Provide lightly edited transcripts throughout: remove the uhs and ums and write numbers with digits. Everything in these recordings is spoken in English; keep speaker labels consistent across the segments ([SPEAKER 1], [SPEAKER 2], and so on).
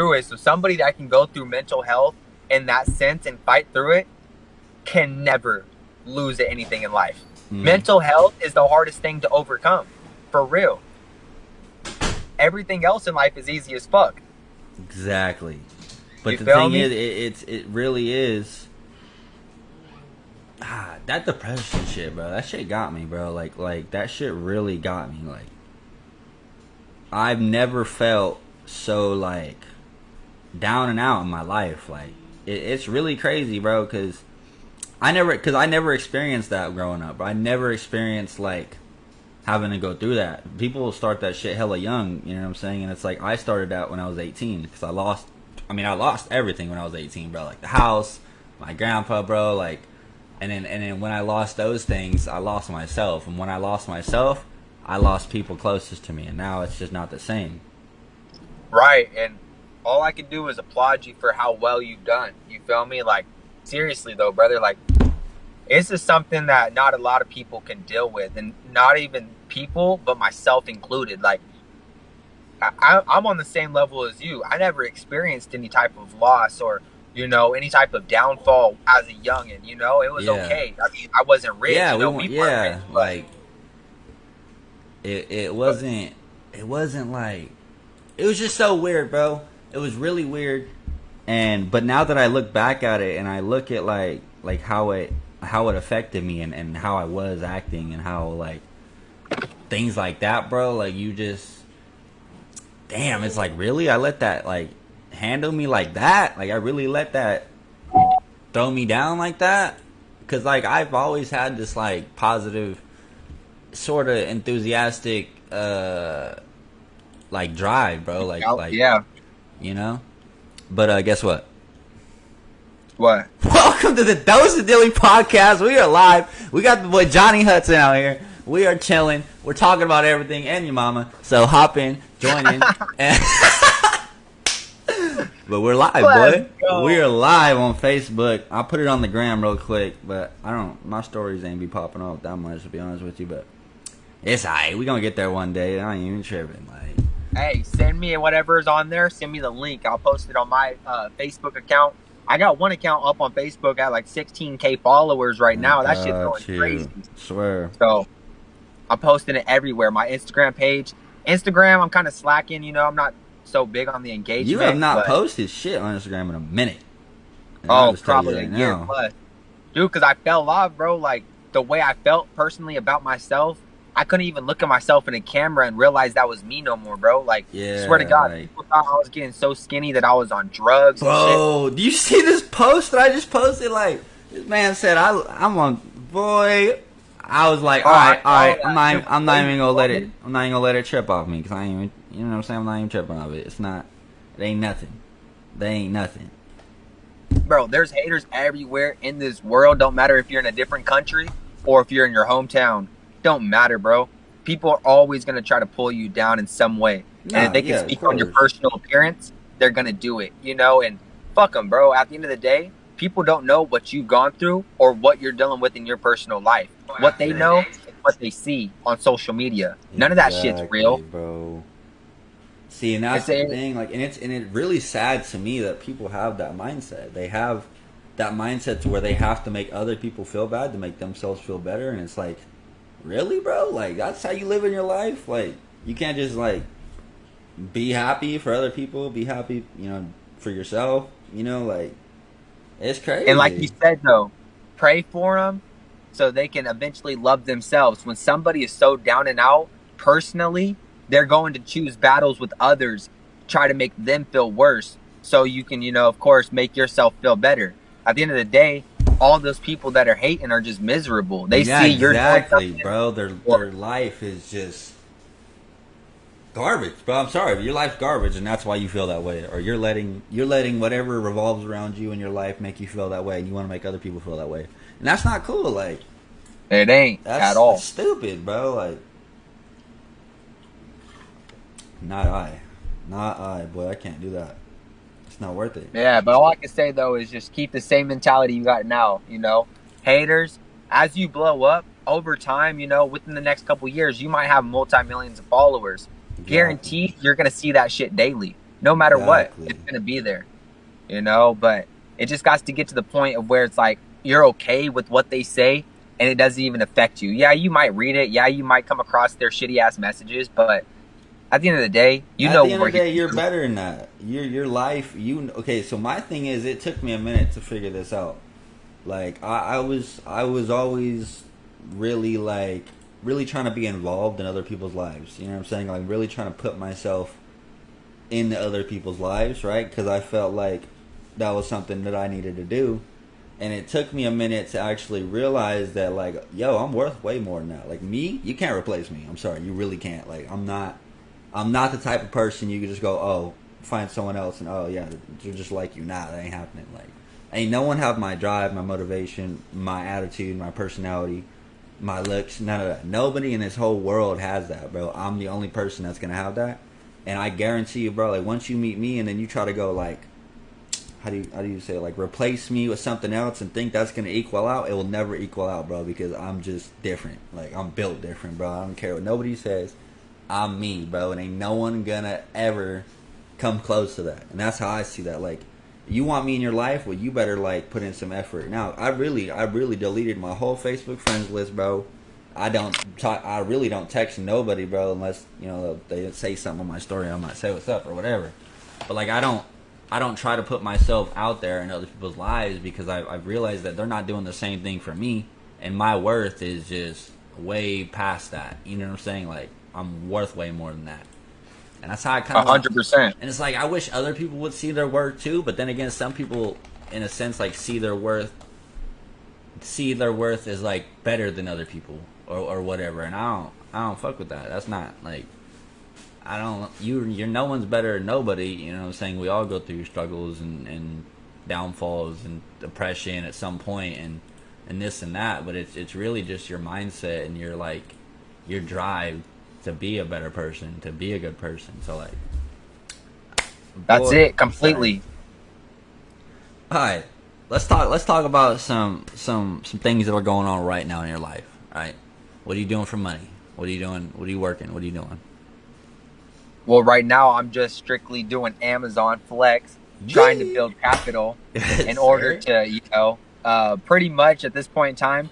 [SPEAKER 1] through it. So somebody that can go through mental health in that sense and fight through it can never lose at anything in life. Mental health is the hardest thing to overcome, for real. Everything else in life is easy as fuck.
[SPEAKER 2] Exactly. But
[SPEAKER 1] You
[SPEAKER 2] the
[SPEAKER 1] feel
[SPEAKER 2] thing
[SPEAKER 1] me?
[SPEAKER 2] is, it really is. That depression shit, bro. That shit got me, bro. Like that shit really got me. Like, I've never felt so like down and out in my life. Like, it's really crazy, bro. Cause I never experienced that growing up. Bro. I never experienced like having to go through that. People start that shit hella young. You know what I'm saying? And it's like I started out when I was 18 because I lost everything when I was 18, bro. Like the house, my grandpa, bro. Like, and then when I lost those things, I lost myself. And when I lost myself, I lost people closest to me. And now it's just not the same.
[SPEAKER 1] Right. And all I can do is applaud you for how well you've done. You feel me? Like, seriously though, brother, like, this is something that not a lot of people can deal with, and not even people, but myself included. Like, I'm on the same level as you. I never experienced any type of loss or, any type of downfall as a youngin'. It was okay. I mean, I wasn't rich.
[SPEAKER 2] Yeah,
[SPEAKER 1] we weren't rich, but
[SPEAKER 2] like it wasn't like, it was just so weird, bro. It was really weird. But now that I look back at it and I look at like how it affected me and how I was acting and how like things like that, bro, like you just, damn, it's like, really? I let that like handle me like that? Like I really let that throw me down like that? Because like I've always had this like positive, sort of enthusiastic like drive, bro. Like
[SPEAKER 1] yeah.
[SPEAKER 2] But guess what?
[SPEAKER 1] What?
[SPEAKER 2] Welcome to the Dose of Dilly podcast. We are live. We got the boy Johnny Hutson out here. We are chilling. We're talking about everything and your mama. So hop in, join in. But we're live, boy. We are live on Facebook. I'll put it on the gram real quick, but my stories ain't be popping off that much, to be honest with you, but it's alright. We gonna get there one day. I ain't even tripping. Like,
[SPEAKER 1] hey, send me whatever's on there. Send me the link. I'll post it on my Facebook account. I got one account up on Facebook at like 16K followers right now. That shit's going crazy.
[SPEAKER 2] Swear.
[SPEAKER 1] So I'm posting it everywhere. My Instagram page. Instagram, I'm kind of slacking. I'm not so big on the engagement.
[SPEAKER 2] You have not posted shit on Instagram in a minute.
[SPEAKER 1] Probably a year plus. Dude, because I fell off, bro. Like, the way I felt personally about myself, I couldn't even look at myself in a camera and realize that was me no more, bro. Like, swear to God, people thought I was getting so skinny that I was on drugs and
[SPEAKER 2] shit. Do you see this post that I just posted? Like, this man said, I'm on, boy. I was like, all right. I'm not even gonna let it trip off me, because I ain't even, you know what I'm saying? I'm not even tripping off it. It ain't nothing. They ain't nothing.
[SPEAKER 1] Bro, there's haters everywhere in this world. Don't matter if you're in a different country or if you're in your hometown. Don't matter, bro. People are always going to try to pull you down in some way. And if they can speak on your personal appearance, they're going to do it, and fuck them, bro. At the end of the day, people don't know what you've gone through or what you're dealing with in your personal life. What they know is what they see on social media. None of that shit's real,
[SPEAKER 2] bro. See, and that's the thing. Like, and it's really sad to me that people have that mindset. They have that mindset to where they have to make other people feel bad to make themselves feel better, and it's like, really, bro? Like, that's how you live in your life? Like, you can't just like be happy for other people, be happy, for yourself. Like, it's crazy.
[SPEAKER 1] And like you said, though, pray for them so they can eventually love themselves. When somebody is so down and out personally, they're going to choose battles with others, try to make them feel worse, so you can, of course, make yourself feel better. At the end of the day, all those people that are hating are just miserable. They see you're
[SPEAKER 2] bro. Their life is just garbage, bro. I'm sorry, your life's garbage, and that's why you feel that way. Or you're letting whatever revolves around you in your life make you feel that way, and you want to make other people feel that way, and that's not cool. Like,
[SPEAKER 1] it ain't at all.
[SPEAKER 2] That's stupid, bro. Like, not I, boy. I can't do that. It's not worth it.
[SPEAKER 1] Yeah, but all I can say though is just keep the same mentality you got now. Haters, as you blow up over time, within the next couple years, you might have multi-millions of followers. Guaranteed, you're gonna see that shit daily. No matter what,
[SPEAKER 2] Exactly.
[SPEAKER 1] it's gonna be there, you know. But it just got to get to the point of where it's like you're okay with what they say, and it doesn't even affect you. Yeah, you might read it. Yeah, you might come across their shitty ass messages, but at the end of the day, you
[SPEAKER 2] At
[SPEAKER 1] know
[SPEAKER 2] the end of
[SPEAKER 1] we're
[SPEAKER 2] the
[SPEAKER 1] here.
[SPEAKER 2] day, you're better than that. Your life. You okay? So my thing is, it took me a minute to figure this out. Like I was always really really trying to be involved in other people's lives. You know what I'm saying? Like really trying to put myself into other people's lives, right? Because I felt like that was something that I needed to do. And it took me a minute to actually realize that, like, yo, I'm worth way more than that. Like me, you can't replace me. I'm sorry, you really can't. Like, I'm not the type of person you can just go, oh, find someone else, and oh yeah, they're just like you. Nah, that ain't happening. Like, ain't no one have my drive, my motivation, my attitude, my personality, my looks, none of that. Nobody in this whole world has that, bro. I'm the only person that's gonna have that, and I guarantee you, bro. Like once you meet me, and then you try to go like, how do you say it? Like replace me with something else and think that's gonna equal out, it will never equal out, bro. Because I'm just different. Like I'm built different, bro. I don't care what nobody says. I'm me, bro, and ain't no one gonna ever come close to that. And that's how I see that. Like, you want me in your life, well, you better like put in some effort. Now, I really deleted my whole Facebook friends list, bro. I don't talk. I really don't text nobody, bro, unless they say something on my story. I might say what's up or whatever. But like, I don't try to put myself out there in other people's lives because I've realized that they're not doing the same thing for me, and my worth is just way past that. You know what I'm saying? Like, I'm worth way more than that. And that's how I kind
[SPEAKER 1] A
[SPEAKER 2] of want.
[SPEAKER 1] hundred percent.
[SPEAKER 2] And it's like I wish other people would see their worth too, but then again, some people, in a sense, like see their worth as like better than other people or whatever. And I don't fuck with that. That's not like I don't. You're no one's better than nobody. You know what I'm saying? We all go through struggles and downfalls and depression at some point and this and that. But it's really just your mindset and your drive to be a better person, to be a good person. So like,
[SPEAKER 1] That's
[SPEAKER 2] boy,
[SPEAKER 1] it
[SPEAKER 2] sorry.
[SPEAKER 1] completely.
[SPEAKER 2] All right, let's talk about some things that are going on right now in your life. All right, what are you doing for money? What are you doing? What are you working? What are you doing?
[SPEAKER 1] Well, right now I'm just strictly doing Amazon Flex, trying to
[SPEAKER 2] Yee!
[SPEAKER 1] build capital
[SPEAKER 2] Yes,
[SPEAKER 1] in order
[SPEAKER 2] sir.
[SPEAKER 1] to, pretty much at this point in time,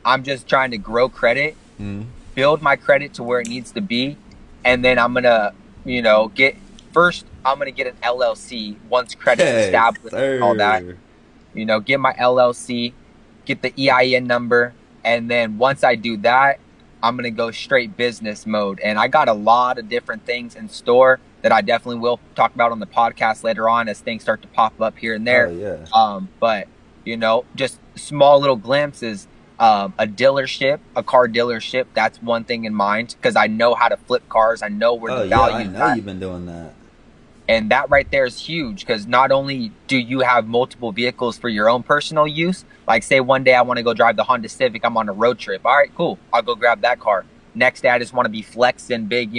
[SPEAKER 1] I'm just trying to grow credit,
[SPEAKER 2] Mm.
[SPEAKER 1] build my credit to where it needs to be, and then I'm gonna, get first. I'm gonna get an LLC once credit's
[SPEAKER 2] Yes,
[SPEAKER 1] established, all that.
[SPEAKER 2] sir.
[SPEAKER 1] Get my LLC, get the EIN number, and then once I do that, I'm gonna go straight business mode. And I got a lot of different things in store that I definitely will talk about on the podcast later on as things start to pop up here and
[SPEAKER 2] Oh
[SPEAKER 1] there.
[SPEAKER 2] yeah.
[SPEAKER 1] But just small little glimpses. A dealership, a car dealership. That's one thing in mind because I know how to flip cars. I know where the
[SPEAKER 2] Oh yeah. I
[SPEAKER 1] value is
[SPEAKER 2] know
[SPEAKER 1] at.
[SPEAKER 2] you've been doing that.
[SPEAKER 1] And that right there is huge because not only do you have multiple vehicles for your own personal use, like say one day I want to go drive the Honda Civic, I'm on a road trip. All right, cool. I'll go grab that car. Next day I just want to be flexing big,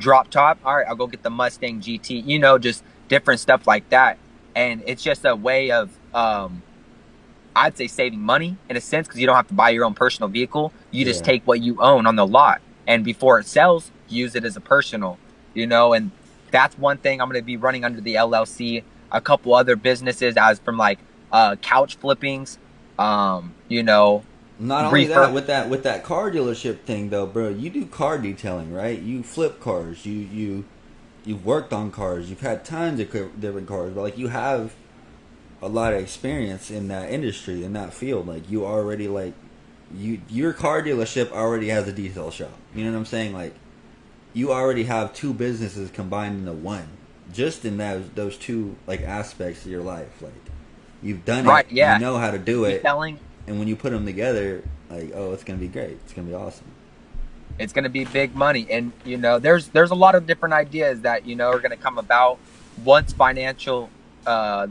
[SPEAKER 1] drop top. All right, I'll go get the Mustang GT, just different stuff like that. And it's just a way of, I'd say saving money in a sense because you don't have to buy your own personal vehicle. You just
[SPEAKER 2] Yeah.
[SPEAKER 1] take what you own on the lot. And before it sells, use it as a personal, and that's one thing I'm going to be running under the LLC. A couple other businesses as from like couch flippings,
[SPEAKER 2] Not only that,
[SPEAKER 1] refurb.
[SPEAKER 2] with that car dealership thing though, bro, you do car detailing, right? You flip cars. You've worked on cars. You've had tons of different cars, but like you have a lot of experience in that industry, in that field. Like you already like your car dealership already has a detail shop. You know what I'm saying? Like you already have two businesses combined into one, just in those two like aspects of your life. Like you've done it,
[SPEAKER 1] Right,
[SPEAKER 2] you
[SPEAKER 1] yeah.
[SPEAKER 2] know how to do it,
[SPEAKER 1] Detailing,
[SPEAKER 2] and when you put them together, like oh, it's gonna be great. It's gonna be awesome.
[SPEAKER 1] it's going to be big money. And, there's a lot of different ideas that, are going to come about once the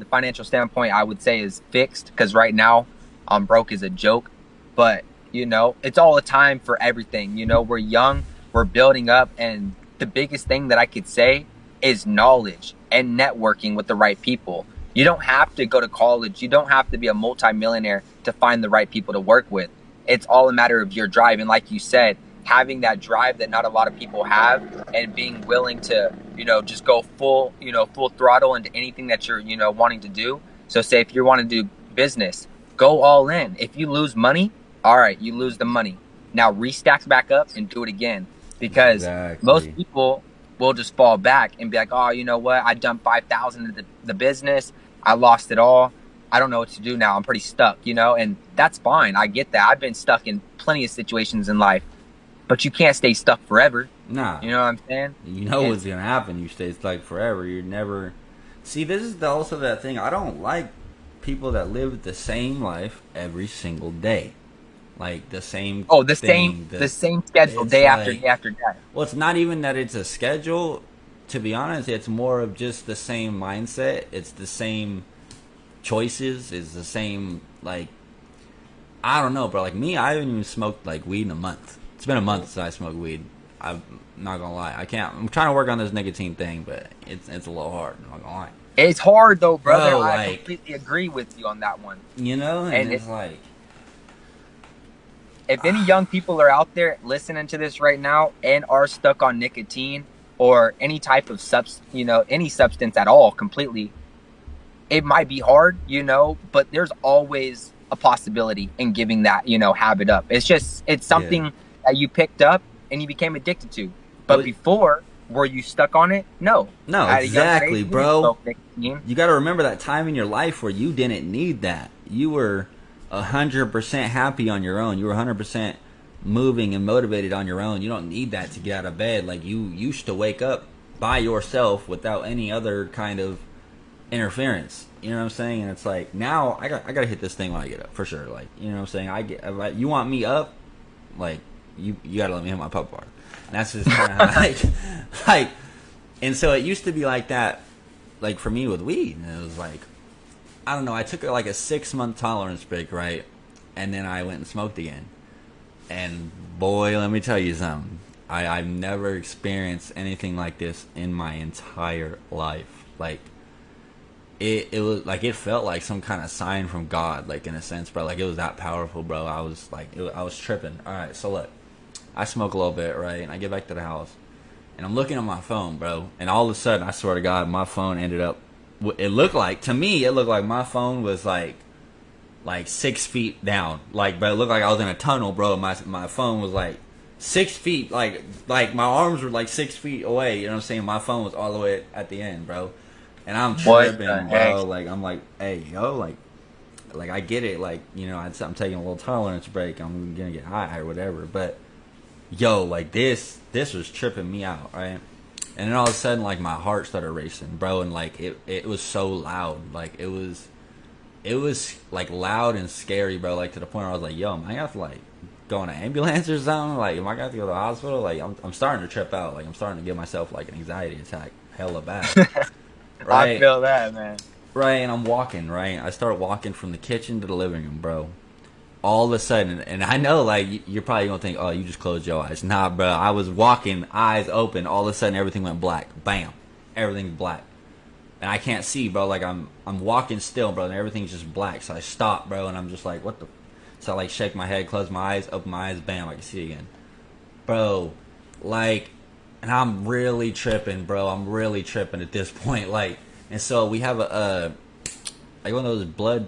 [SPEAKER 1] financial standpoint, I would say is fixed. Cause right now I'm broke as a joke, but it's all a time for everything. We're young, we're building up. And the biggest thing that I could say is knowledge and networking with the right people. You don't have to go to college. You don't have to be a multimillionaire to find the right people to work with. It's all a matter of your drive. And like you said, having that drive that not a lot of people have and being willing to just go full, full throttle into anything that you're, wanting to do. So say if you want to do business, go all in. If you lose money, all right, you lose the money. Now restack back up and do it again, because most
[SPEAKER 2] Exactly.
[SPEAKER 1] people will just fall back and be like, oh, you know what? I dumped 5,000 into the business. I lost it all. I don't know what to do now. I'm pretty stuck, and that's fine. I get that. I've been stuck in plenty of situations in life, but you can't stay stuck forever.
[SPEAKER 2] Nah.
[SPEAKER 1] You know what I'm saying?
[SPEAKER 2] You know what's gonna happen. You stay stuck forever. You're never. See, this is also that thing. I don't like people that live the same life every single day, like the same.
[SPEAKER 1] Oh, the
[SPEAKER 2] thing.
[SPEAKER 1] same schedule,
[SPEAKER 2] It's
[SPEAKER 1] day after
[SPEAKER 2] like,
[SPEAKER 1] day after day.
[SPEAKER 2] well, it's not even that it's a schedule. To be honest, it's more of just the same mindset. It's the same choices. It's the same, like, I don't know, bro. Like me, I haven't even smoked like weed in a month. It's been a month since I smoked weed. I'm not gonna lie. I can't. I'm trying to work on this nicotine thing, but it's a little hard. I'm not gonna lie.
[SPEAKER 1] It's hard though, brother.
[SPEAKER 2] Bro,
[SPEAKER 1] I
[SPEAKER 2] like,
[SPEAKER 1] completely agree with you on that one.
[SPEAKER 2] And
[SPEAKER 1] And
[SPEAKER 2] it's like,
[SPEAKER 1] if any young people are out there listening to this right now and are stuck on nicotine or any type of any substance at all, completely, it might be hard, but there's always a possibility in giving that, habit up. It's
[SPEAKER 2] yeah.
[SPEAKER 1] something that you picked up and you became addicted to. But
[SPEAKER 2] Well,
[SPEAKER 1] before, were you stuck on it? No.
[SPEAKER 2] no,
[SPEAKER 1] At a younger
[SPEAKER 2] exactly,
[SPEAKER 1] age, you didn't
[SPEAKER 2] bro.
[SPEAKER 1] smoke nicotine.
[SPEAKER 2] You got to remember that time in your life where you didn't need that. You were 100% happy on your own. You were 100% moving and motivated on your own. You don't need that to get out of bed. Like, you used to wake up by yourself without any other kind of interference. You know what I'm saying? And it's like, now I got to hit this thing when I get up, for sure. Like, you know what I'm saying? You want me up, like, you got to let me hit my pup bar. And that's just kind of like, and so it used to be like that, like for me with weed. And it was like, I don't know, I took like a 6-month tolerance break, right? And then I went and smoked again. And boy, let me tell you something. I've never experienced anything like this in my entire life. Like, it was like, it felt like some kind of sign from God, like in a sense, bro. Like, it was that powerful, bro. I was like, I was tripping. All right, so look, I smoke a little bit, right? And I get back to the house, and I'm looking at my phone, bro. And all of a sudden, I swear to God, my phone ended up. It looked like, to me, it looked like my phone was like 6 feet down. Like, bro, it looked like I was in a tunnel, bro. My phone was like 6 feet, like my arms were like 6 feet away. You know what I'm saying? My phone was all the way at the end, bro. And I'm
[SPEAKER 1] What
[SPEAKER 2] tripping,
[SPEAKER 1] the
[SPEAKER 2] bro.
[SPEAKER 1] heck?
[SPEAKER 2] Like, I'm like, hey, yo, like I get it. Like, I'm taking a little tolerance break. I'm gonna get high or whatever, but. Yo, like this was tripping me out, right? And then all of a sudden, like, my heart started racing, bro, and like it was so loud, like it was like loud and scary, bro, like to the point where I was like, yo, am I gonna have to like go in an ambulance or something? Like, am I gonna have to go to the hospital? Like, I'm starting to trip out, like I'm starting to give myself like an anxiety attack, hella bad,
[SPEAKER 1] I
[SPEAKER 2] right?
[SPEAKER 1] feel that, man.
[SPEAKER 2] Right, and I'm walking, right? I start walking from the kitchen to the living room, bro. All of a sudden, and I know, like, you're probably gonna think, oh, you just closed your eyes. Nah, bro, I was walking, eyes open. All of a sudden, everything went black. Bam, everything's black, and I can't see, bro. Like, I'm walking still, bro, and everything's just black. So I stop, bro, and I'm just like, what the? So I like shake my head, close my eyes, open my eyes, bam, I can see again, bro. Like, and I'm really tripping, bro. I'm really tripping at this point, like, and so we have a like one of those blood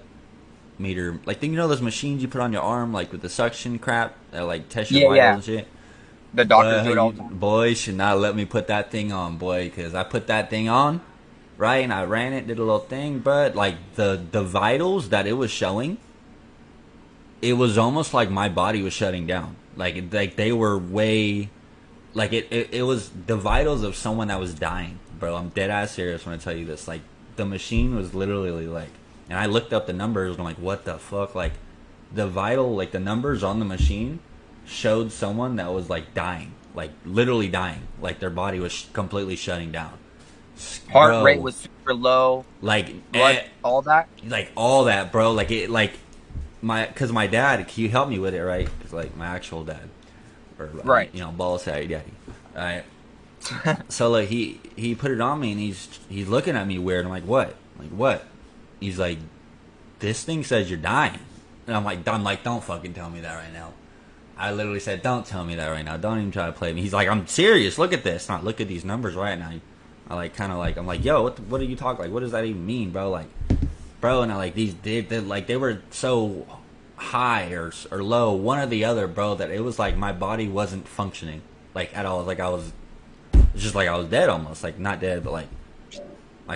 [SPEAKER 2] meter, like, those machines you put on your arm, like with the suction crap that like test your
[SPEAKER 1] Yeah,
[SPEAKER 2] vitals
[SPEAKER 1] yeah.
[SPEAKER 2] and shit.
[SPEAKER 1] The doctors
[SPEAKER 2] But
[SPEAKER 1] do it all
[SPEAKER 2] you
[SPEAKER 1] the time.
[SPEAKER 2] boys should not let me put that thing on, boy, because I put that thing on, right, and I ran it, did a little thing, but like the vitals that it was showing, it was almost like my body was shutting down. Like they were way, like it was the vitals of someone that was dying, bro. I'm dead ass serious when I tell you this. Like, the machine was literally like, and I looked up the numbers and I'm like, what the fuck? Like, the vital, like the numbers on the machine showed someone that was like dying, like literally dying, like their body was completely shutting down.
[SPEAKER 1] Heart rate
[SPEAKER 2] Bro,
[SPEAKER 1] was super low.
[SPEAKER 2] like,
[SPEAKER 1] Blood, all that.
[SPEAKER 2] like all that, bro. Like, it, like cause my dad, he helped me with it, right? Cause like my actual dad, or
[SPEAKER 1] Right.
[SPEAKER 2] ball sack daddy. All right. So like he put it on me and he's looking at me weird. I'm like, what? Like, what? He's like, this thing says you're dying. And I'm like, don't fucking tell me that right now. I literally said, don't tell me that right now. Don't even try to play me. He's like, I'm serious. Look at this. Not look at these numbers right now. I like kind of like I'm like, yo, what are you talking like? What does that even mean, bro? Like, bro, and I like they were so high or low, one or the other, bro, that it was like my body wasn't functioning like at all. Like I was, it's just like I was dead almost, like not dead, but like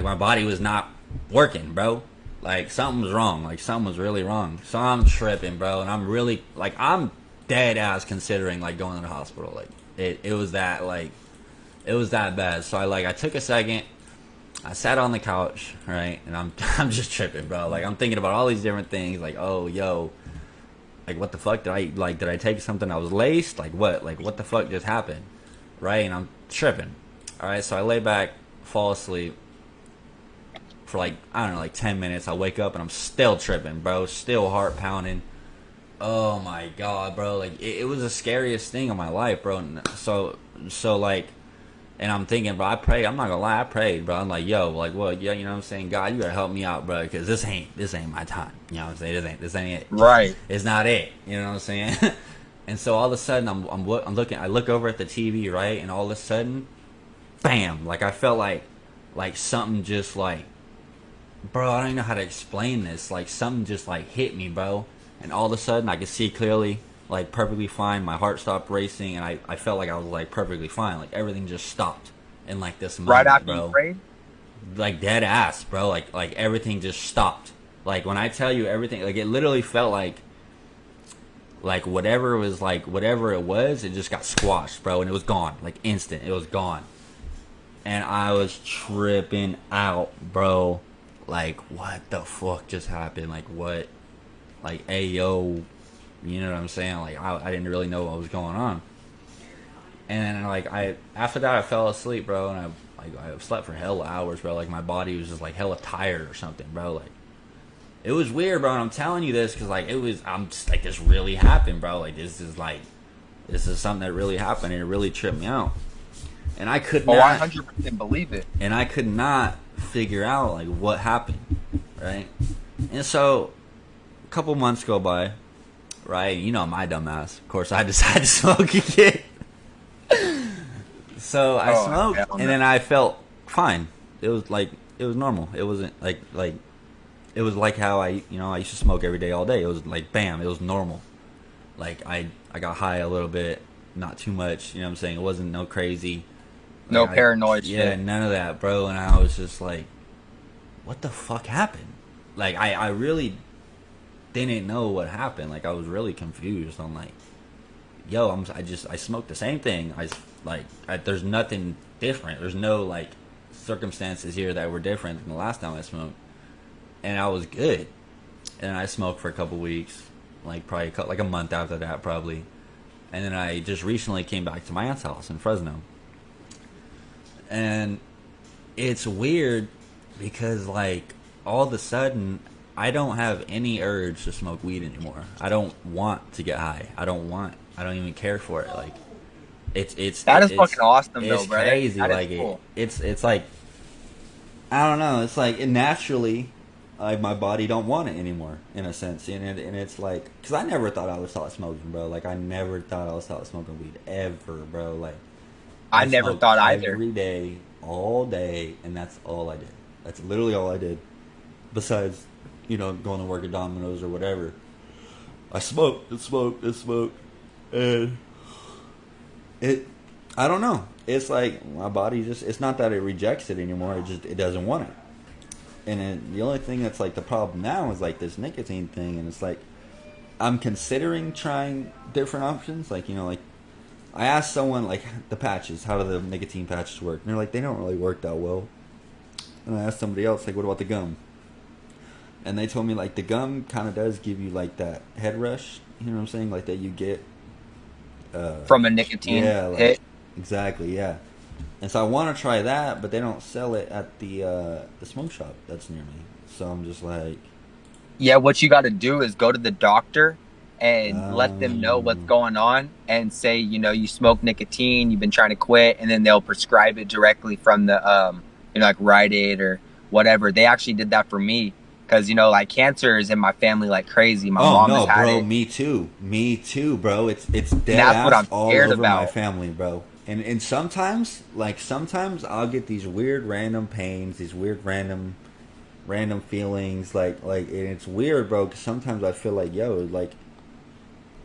[SPEAKER 2] my body was not working, bro. Like something was wrong. Like something was really wrong. So I'm tripping, bro, and I'm really like I'm dead ass considering like going to the hospital. Like it was that like it was that bad. So I took a second. I sat on the couch, right, and I'm just tripping, bro. Like I'm thinking about all these different things. Like, oh, yo, like what the fuck did I take something I was laced? Like what the fuck just happened, right? And I'm tripping. All right, so I lay back, fall asleep for like I don't know, like 10 minutes. I wake up and I'm still tripping, bro. Still heart pounding. Oh my god, bro. Like it was the scariest thing in my life, bro. And so like. And I'm thinking, bro, I prayed. I'm not gonna lie, I prayed, bro. I'm like, yo, like, what? Yeah, you know what I'm saying? God, you gotta help me out, bro, because this ain't my time. You know what I'm saying? This ain't it.
[SPEAKER 1] Right.
[SPEAKER 2] It's not it. You know what I'm saying? And so all of a sudden, I'm looking. I look over at the TV, right, and all of a sudden, bam! Like I felt like something just like, bro, I don't even know how to explain this. Like something just like hit me, bro. And all of a sudden, I could see clearly. Like perfectly fine, my heart stopped racing, and I felt like I was like perfectly fine. Like everything just stopped in like this moment,
[SPEAKER 1] Right after
[SPEAKER 2] bro.
[SPEAKER 1] you prayed?
[SPEAKER 2] Like dead ass, bro. Like everything just stopped. Like when I tell you everything, like it literally felt like whatever it was, it just got squashed, bro, and it was gone, like instant. It was gone, and I was tripping out, bro. Like what the fuck just happened? Like what? Like ayo. You know what I'm saying? Like I didn't really know what was going on, and like after that I fell asleep, bro, and I slept for hella hours, bro. Like my body was just like hella tired or something, bro. Like it was weird, bro. And I'm telling you this because like I'm just like this really happened, bro. Like this is something that really happened, and it really tripped me out, and I could not.
[SPEAKER 1] Oh, I 100% believe it.
[SPEAKER 2] And I could not figure out like what happened, right? And so a couple months go by. Right, you know my dumb ass. Of course, I decided to smoke again. So I smoked, and then I felt fine. It was normal. It wasn't like it was like how I used to smoke every day, all day. It was like bam, it was normal. Like I got high a little bit, not too much. You know what I'm saying? It wasn't no crazy,
[SPEAKER 1] no paranoid shit.
[SPEAKER 2] Yeah, none of that, bro. And I was just like, what the fuck happened? Like I really didn't know what happened. Like I was really confused. I'm like, yo, I smoked the same thing. There's nothing different. There's no like circumstances here that were different than the last time I smoked, and I was good. And I smoked for a couple weeks, like probably like a month after that, probably. And then I just recently came back to my aunt's house in Fresno, and it's weird because like all of a sudden. I don't have any urge to smoke weed anymore. I don't want to get high. I don't even care for it. Like, it's
[SPEAKER 1] fucking awesome though,
[SPEAKER 2] it's
[SPEAKER 1] bro.
[SPEAKER 2] crazy.
[SPEAKER 1] That
[SPEAKER 2] like
[SPEAKER 1] cool.
[SPEAKER 2] It's like I don't know. It's like naturally, like my body don't want it anymore in a sense, and it's like because I never thought I would stop smoking, bro. Like I never thought I would stop smoking weed ever, bro. Like
[SPEAKER 1] I never thought either.
[SPEAKER 2] Every day, all day, and that's all I did. That's literally all I did. Besides. Going to work at Domino's or whatever. I smoked and smoked and smoked. And I don't know. It's like my body it's not that it rejects it anymore. It doesn't want it. And then the only thing that's like the problem now is like this nicotine thing. And it's like, I'm considering trying different options. Like, like I asked someone like the patches, how do the nicotine patches work? And they're like, they don't really work that well. And I asked somebody else, like, what about the gum? And they told me, like, the gum kind of does give you, like, that head rush. You know what I'm saying? Like, that you get...
[SPEAKER 1] from a nicotine hit?
[SPEAKER 2] Exactly, yeah. And so I want to try that, but they don't sell it at the smoke shop that's near me. So I'm just like...
[SPEAKER 1] Yeah, what you got to do is go to the doctor and let them know what's going on and say, you smoke nicotine, you've been trying to quit, and then they'll prescribe it directly from the, like Rite Aid or whatever. They actually did that for me. Because, like, cancer is in my family like crazy. My mom has had it.
[SPEAKER 2] Me too, bro. It's dead
[SPEAKER 1] that's
[SPEAKER 2] ass
[SPEAKER 1] what I'm
[SPEAKER 2] all
[SPEAKER 1] scared
[SPEAKER 2] over
[SPEAKER 1] about.
[SPEAKER 2] my family, bro. And sometimes I'll get these weird random pains, these weird random feelings, and it's weird, bro. Cause sometimes I feel like, yo, like,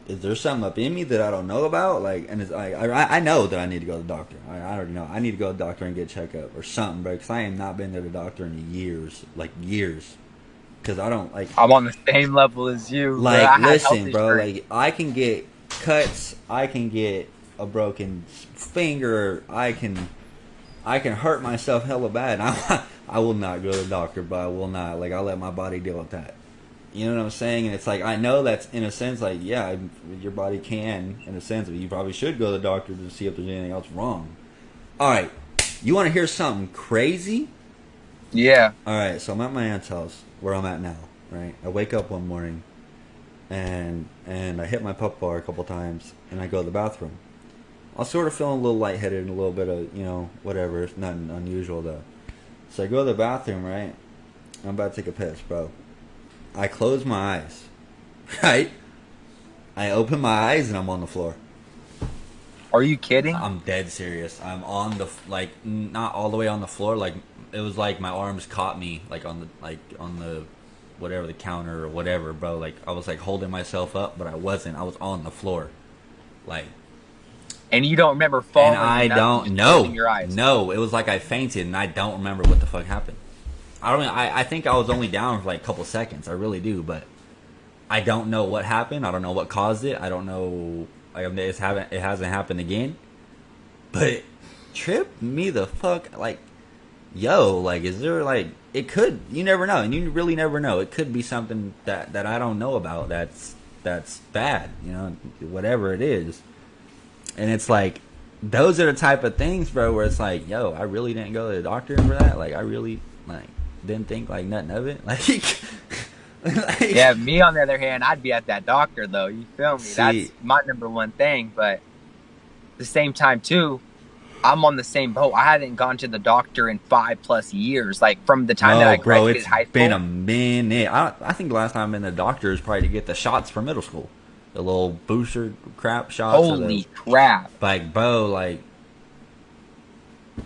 [SPEAKER 2] is there something up in me that I don't know about? Like, and it's like I know that I need to go to the doctor. I already know I need to go to the doctor and get a checkup or something, bro. Because I ain't not been to the doctor in years, like years. Because I don't like.
[SPEAKER 1] I'm on the same level as you, bro.
[SPEAKER 2] Like,
[SPEAKER 1] I had health
[SPEAKER 2] listen, bro.
[SPEAKER 1] insurance.
[SPEAKER 2] Like, I can get cuts. I can get a broken finger. I can hurt myself hella bad. I will not go to the doctor, but I will not. Like, I'll let my body deal with that. You know what I'm saying? And it's like, I know that's, in a sense, like, yeah, your body can, in a sense, but you probably should go to the doctor to see if there's anything else wrong. All right. You want to hear something crazy?
[SPEAKER 1] Yeah.
[SPEAKER 2] All right. So I'm at my aunt's house, where I'm at now, right? I wake up one morning, and I hit my pup bar a couple times, and I go to the bathroom. I was sort of feeling a little lightheaded and a little bit of, whatever. It's nothing unusual, though. So I go to the bathroom, right? I'm about to take a piss, bro. I close my eyes, right? I open my eyes and I'm on the floor.
[SPEAKER 1] Are you kidding?
[SPEAKER 2] I'm dead serious. I'm on the, like, not all the way on the floor. Like, it was like my arms caught me, like, on the, whatever, the counter or whatever, bro. Like, I was, like, holding myself up, but I wasn't. I was on the floor. Like.
[SPEAKER 1] And you don't remember falling?
[SPEAKER 2] And I don't
[SPEAKER 1] know. Your eyes.
[SPEAKER 2] No, it was like I fainted and I don't remember what the fuck happened. I think I was only down for like a couple seconds. I really do, but I don't know what happened. I don't know what caused it. I don't know. It hasn't happened again. But it tripped me the fuck. Like, yo, like, is there, like, it could. You never know, and you really never know. It could be something that I don't know about. That's bad. Whatever it is. And it's like, those are the type of things, bro, where it's like, yo, I really didn't go to the doctor for that. Like, I really, like, didn't think, like, nothing of it. Like,
[SPEAKER 1] yeah, me, on the other hand, I'd be at that doctor, though. You feel me?
[SPEAKER 2] See,
[SPEAKER 1] that's my number one thing. But at the same time, too, I'm on the same boat. I hadn't gone to the doctor in 5+ years. Like, from the time that I graduated high school.
[SPEAKER 2] It's been a minute. I think the last time I've been to the doctor is probably to get the shots for middle school. The little booster crap shots.
[SPEAKER 1] Holy crap.
[SPEAKER 2] Like, bro, like,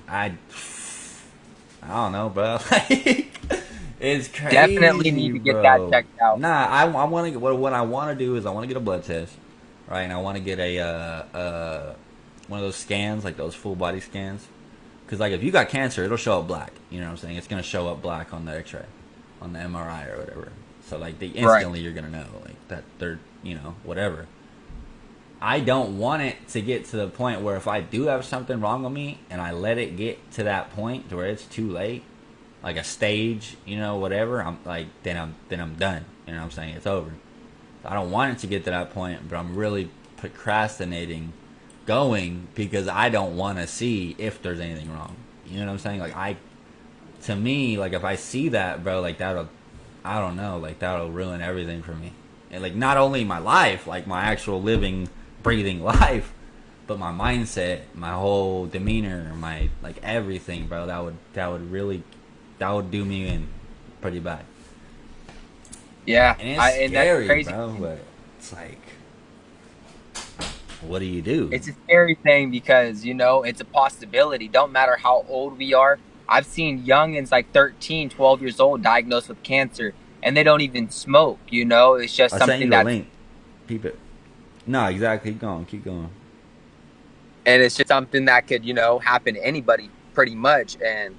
[SPEAKER 2] I don't know, bro. Like, it's crazy.
[SPEAKER 1] Definitely need to get that checked out.
[SPEAKER 2] Nah, I want to get, what I want to do is I want to get a blood test, right? And I want to get a one of those scans, like those full body scans. Because, like, if you got cancer, it'll show up black. You know what I'm saying? It's going to show up black on the x-ray, on the MRI or whatever. So, like, instantly you're going to know, like, that they're, whatever. I don't want it to get to the point where if I do have something wrong with me and I let it get to that point to where it's too late, like a stage, whatever, I'm like, then I'm done. You know what I'm saying? It's over. I don't want it to get to that point, but I'm really procrastinating going because I don't want to see if there's anything wrong. You know what I'm saying? Like, to me, like, if I see that, bro, like, I don't know, like, that'll ruin everything for me. And, like, not only my life, like, my actual living, breathing life, but my mindset, my whole demeanor, my, like, everything, bro. That would do me in pretty bad.
[SPEAKER 1] Yeah,
[SPEAKER 2] and it's scary,
[SPEAKER 1] that's crazy,
[SPEAKER 2] bro. But it's like, what do you do?
[SPEAKER 1] It's a scary thing because it's a possibility. Don't matter how old we are. I've seen youngins like 13, 12 years old diagnosed with cancer, and they don't even smoke. It's just something that.
[SPEAKER 2] Link. Keep it. No, exactly. Keep going.
[SPEAKER 1] And it's just something that could, happen to anybody pretty much. And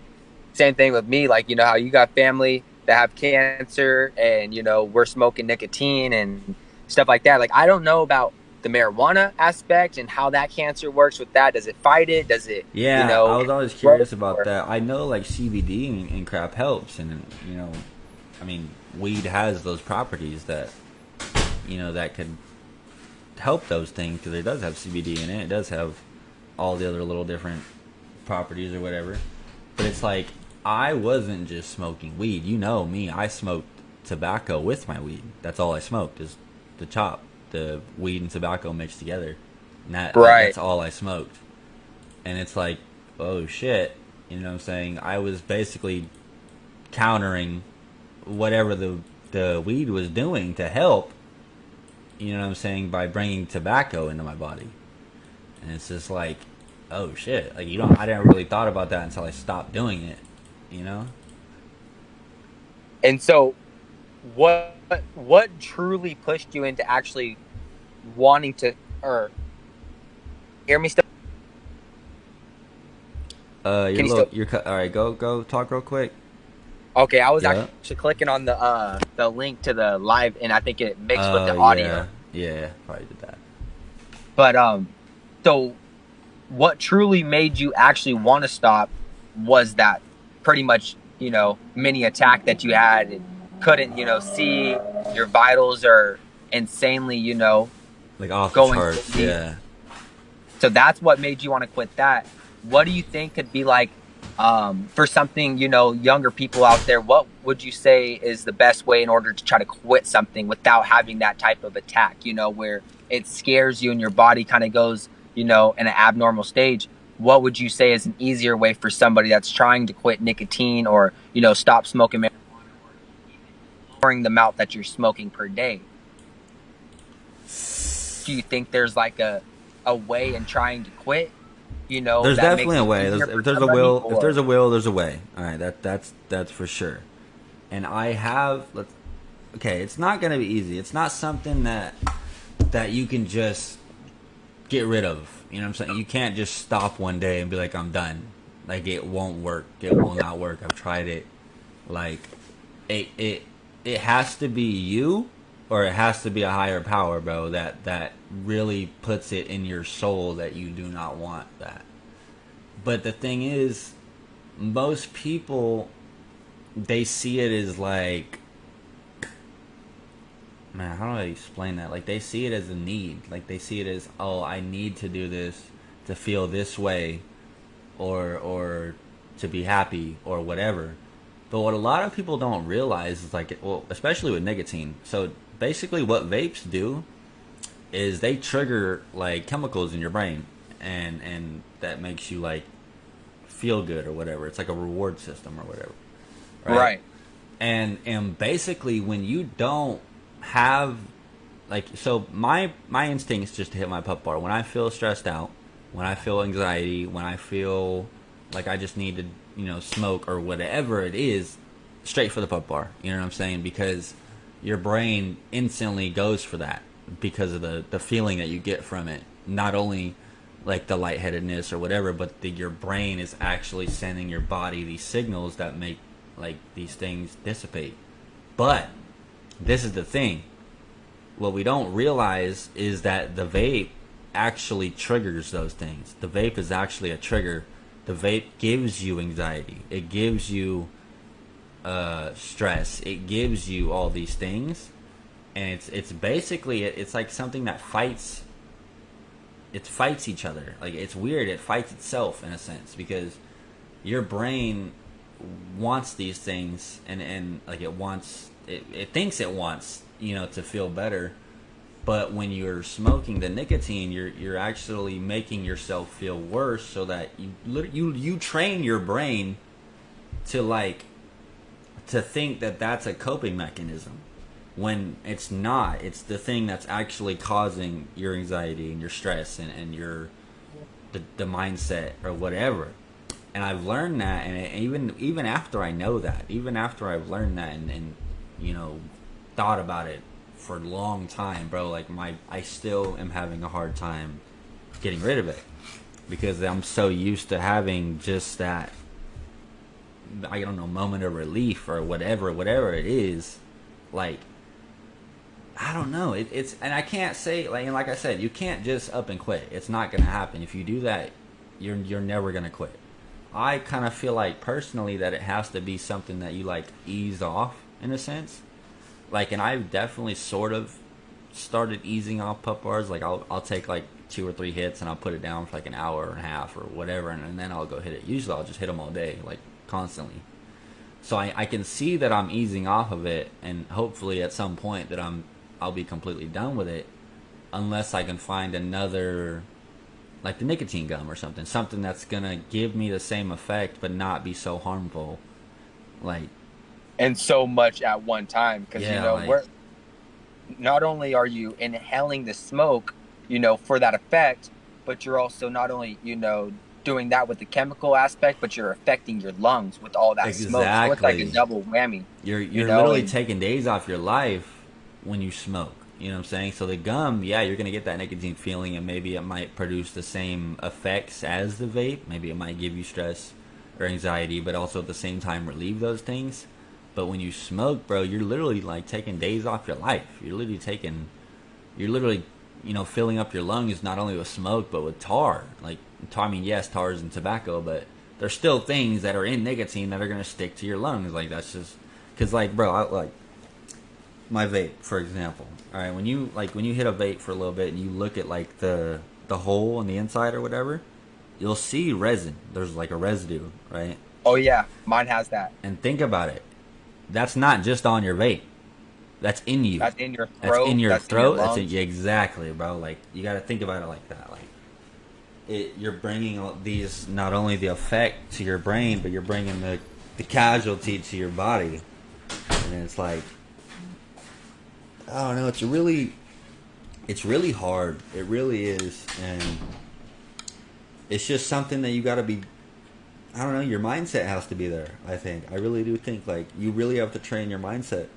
[SPEAKER 1] same thing with me, like, how you got family that have cancer and, we're smoking nicotine and stuff like that. Like, I don't know about the marijuana aspect and how that cancer works with that. Does it fight it? Does it,
[SPEAKER 2] I was always curious about that. I know, like, CBD and crap helps. And, I mean, weed has those properties that, that could help those things because it does have CBD in it. It does have all the other little different properties or whatever. But it's like, I wasn't just smoking weed. You know me. I smoked tobacco with my weed. That's all I smoked is the chop, the weed and tobacco mixed together. And that's all I smoked. And it's like, oh shit. You know what I'm saying? I was basically countering whatever the weed was doing to help. You know what I'm saying? By bringing tobacco into my body. And it's just like, oh shit, like you don't. I didn't really thought about that until I stopped doing it. You know.
[SPEAKER 1] And so, what truly pushed you into actually wanting to, or hear me still?
[SPEAKER 2] You're
[SPEAKER 1] Can you still?
[SPEAKER 2] look. You're cut. All right, go talk real quick.
[SPEAKER 1] Okay, I was
[SPEAKER 2] Yeah.
[SPEAKER 1] actually clicking on the link to the live, and I think it mixed with the
[SPEAKER 2] Yeah.
[SPEAKER 1] audio.
[SPEAKER 2] Yeah. Probably did that.
[SPEAKER 1] But so what truly made you actually want to stop was that pretty much mini attack that you had, and couldn't see your vitals are insanely
[SPEAKER 2] Like off the
[SPEAKER 1] going
[SPEAKER 2] charts.
[SPEAKER 1] crazy.
[SPEAKER 2] Yeah.
[SPEAKER 1] So that's what made you want to quit that. What do you think could be like, for something, younger people out there, what would you say is the best way in order to try to quit something without having that type of attack, where it scares you and your body kind of goes, in an abnormal stage? What would you say is an easier way for somebody that's trying to quit nicotine, or, stop smoking marijuana, or even lowering the amount that you're smoking per day? Do you think there's like a way in trying to quit,
[SPEAKER 2] There's
[SPEAKER 1] that
[SPEAKER 2] definitely
[SPEAKER 1] makes
[SPEAKER 2] a
[SPEAKER 1] it
[SPEAKER 2] way.
[SPEAKER 1] easier for
[SPEAKER 2] There's a
[SPEAKER 1] somebody,
[SPEAKER 2] will. If
[SPEAKER 1] or
[SPEAKER 2] there's a will, there's a way. All right. That's for sure. And I have. Okay. It's not gonna be easy. It's not something that you can just get rid of. You know what I'm saying? You can't just stop one day and be like, I'm done. Like it won't work. It will not work. I've tried it. Like it has to be you, or it has to be a higher power, bro, that really puts it in your soul that you do not want that. But the thing is, most people, they see it as like, man, how do I explain that? Like they see it as a need. Like they see it as, oh, I need to do this to feel this way, or to be happy or whatever. But what a lot of people don't realize is like, well, especially with nicotine. So basically, what vapes do is they trigger like chemicals in your brain, and that makes you like feel good or whatever. It's like a reward system or whatever, right?
[SPEAKER 1] right?
[SPEAKER 2] And basically, when you don't have like, so my instinct is just to hit my pup bar when I feel stressed out, when I feel anxiety, when I feel like I just need to smoke or whatever it is, straight for the pup bar. You know what I'm saying? Because your brain instantly goes for that because of the feeling that you get from it. Not only like the lightheadedness or whatever, but your brain is actually sending your body these signals that make like these things dissipate. But this is the thing. What we don't realize is that the vape actually triggers those things. The vape is actually a trigger. The vape gives you anxiety. It gives you stress. It gives you all these things, and it's basically it's like something that fights. It fights each other. Like it's weird. It fights itself in a sense because your brain wants these things, and like it thinks it wants to feel better. But when you're smoking the nicotine, you're actually making yourself feel worse, so that you train your brain to think that that's a coping mechanism, when it's not. It's the thing that's actually causing your anxiety and your stress and your the mindset or whatever. And I've learned that, and even after I know that, even after I've learned that and thought about it for a long time, bro, like I still am having a hard time getting rid of it because I'm so used to having just that, I don't know, moment of relief or whatever it is. Like I don't know, it's and I can't say, like I said, you can't just up and quit. It's not gonna happen. If you do that, you're never gonna quit. I kind of feel like personally that it has to be something that you like ease off in a sense. Like, and I've definitely sort of started easing off pup bars. Like I'll take like 2 or 3 hits and I'll put it down for like an hour and a half or whatever, and then I'll go hit it. Usually I'll just hit them all day, like constantly. So I can see that I'm easing off of it, and hopefully at some point that I'll be completely done with it, unless I can find another, like the nicotine gum or something that's gonna give me the same effect but not be so harmful. Like,
[SPEAKER 1] And so much at one time, because
[SPEAKER 2] yeah, like,
[SPEAKER 1] we're not only are you inhaling the smoke, for that effect, but you're also not only, doing that with the chemical aspect, but you're affecting your lungs with all that smoke. So it's like a
[SPEAKER 2] Exactly.
[SPEAKER 1] double whammy,
[SPEAKER 2] You're literally
[SPEAKER 1] and
[SPEAKER 2] taking days off your life when you smoke. You know what I'm saying? So the gum, yeah, you're gonna get that nicotine feeling, and maybe it might produce the same effects as the vape. Maybe it might give you stress or anxiety, but also at the same time relieve those things. But when you smoke, bro, you're literally like taking days off your life. You're literally, filling up your lungs not only with smoke but with tar. Like tar, I mean, yes, tar is in tobacco, but there's still things that are in nicotine that are gonna stick to your lungs. Like that's just because, like, bro, like my vape, for example. All right, when you hit a vape for a little bit and you look at like the hole on the inside or whatever, you'll see resin. There's like a residue, right?
[SPEAKER 1] oh yeah, mine has that.
[SPEAKER 2] And think about it. That's not just on your vape. That's in you.
[SPEAKER 1] That's in your
[SPEAKER 2] That's in
[SPEAKER 1] throat.
[SPEAKER 2] your
[SPEAKER 1] That's in your
[SPEAKER 2] throat. That's in
[SPEAKER 1] lungs.
[SPEAKER 2] you exactly, bro. Like you got to think about it like that. Like you're bringing these not only the effect to your brain, but you're bringing the casualty to your body. And it's like I don't know. It's really hard. It really is, and it's just something that you got to be. I don't know. Your mindset has to be there. I think. I really do think like you really have to train your mindset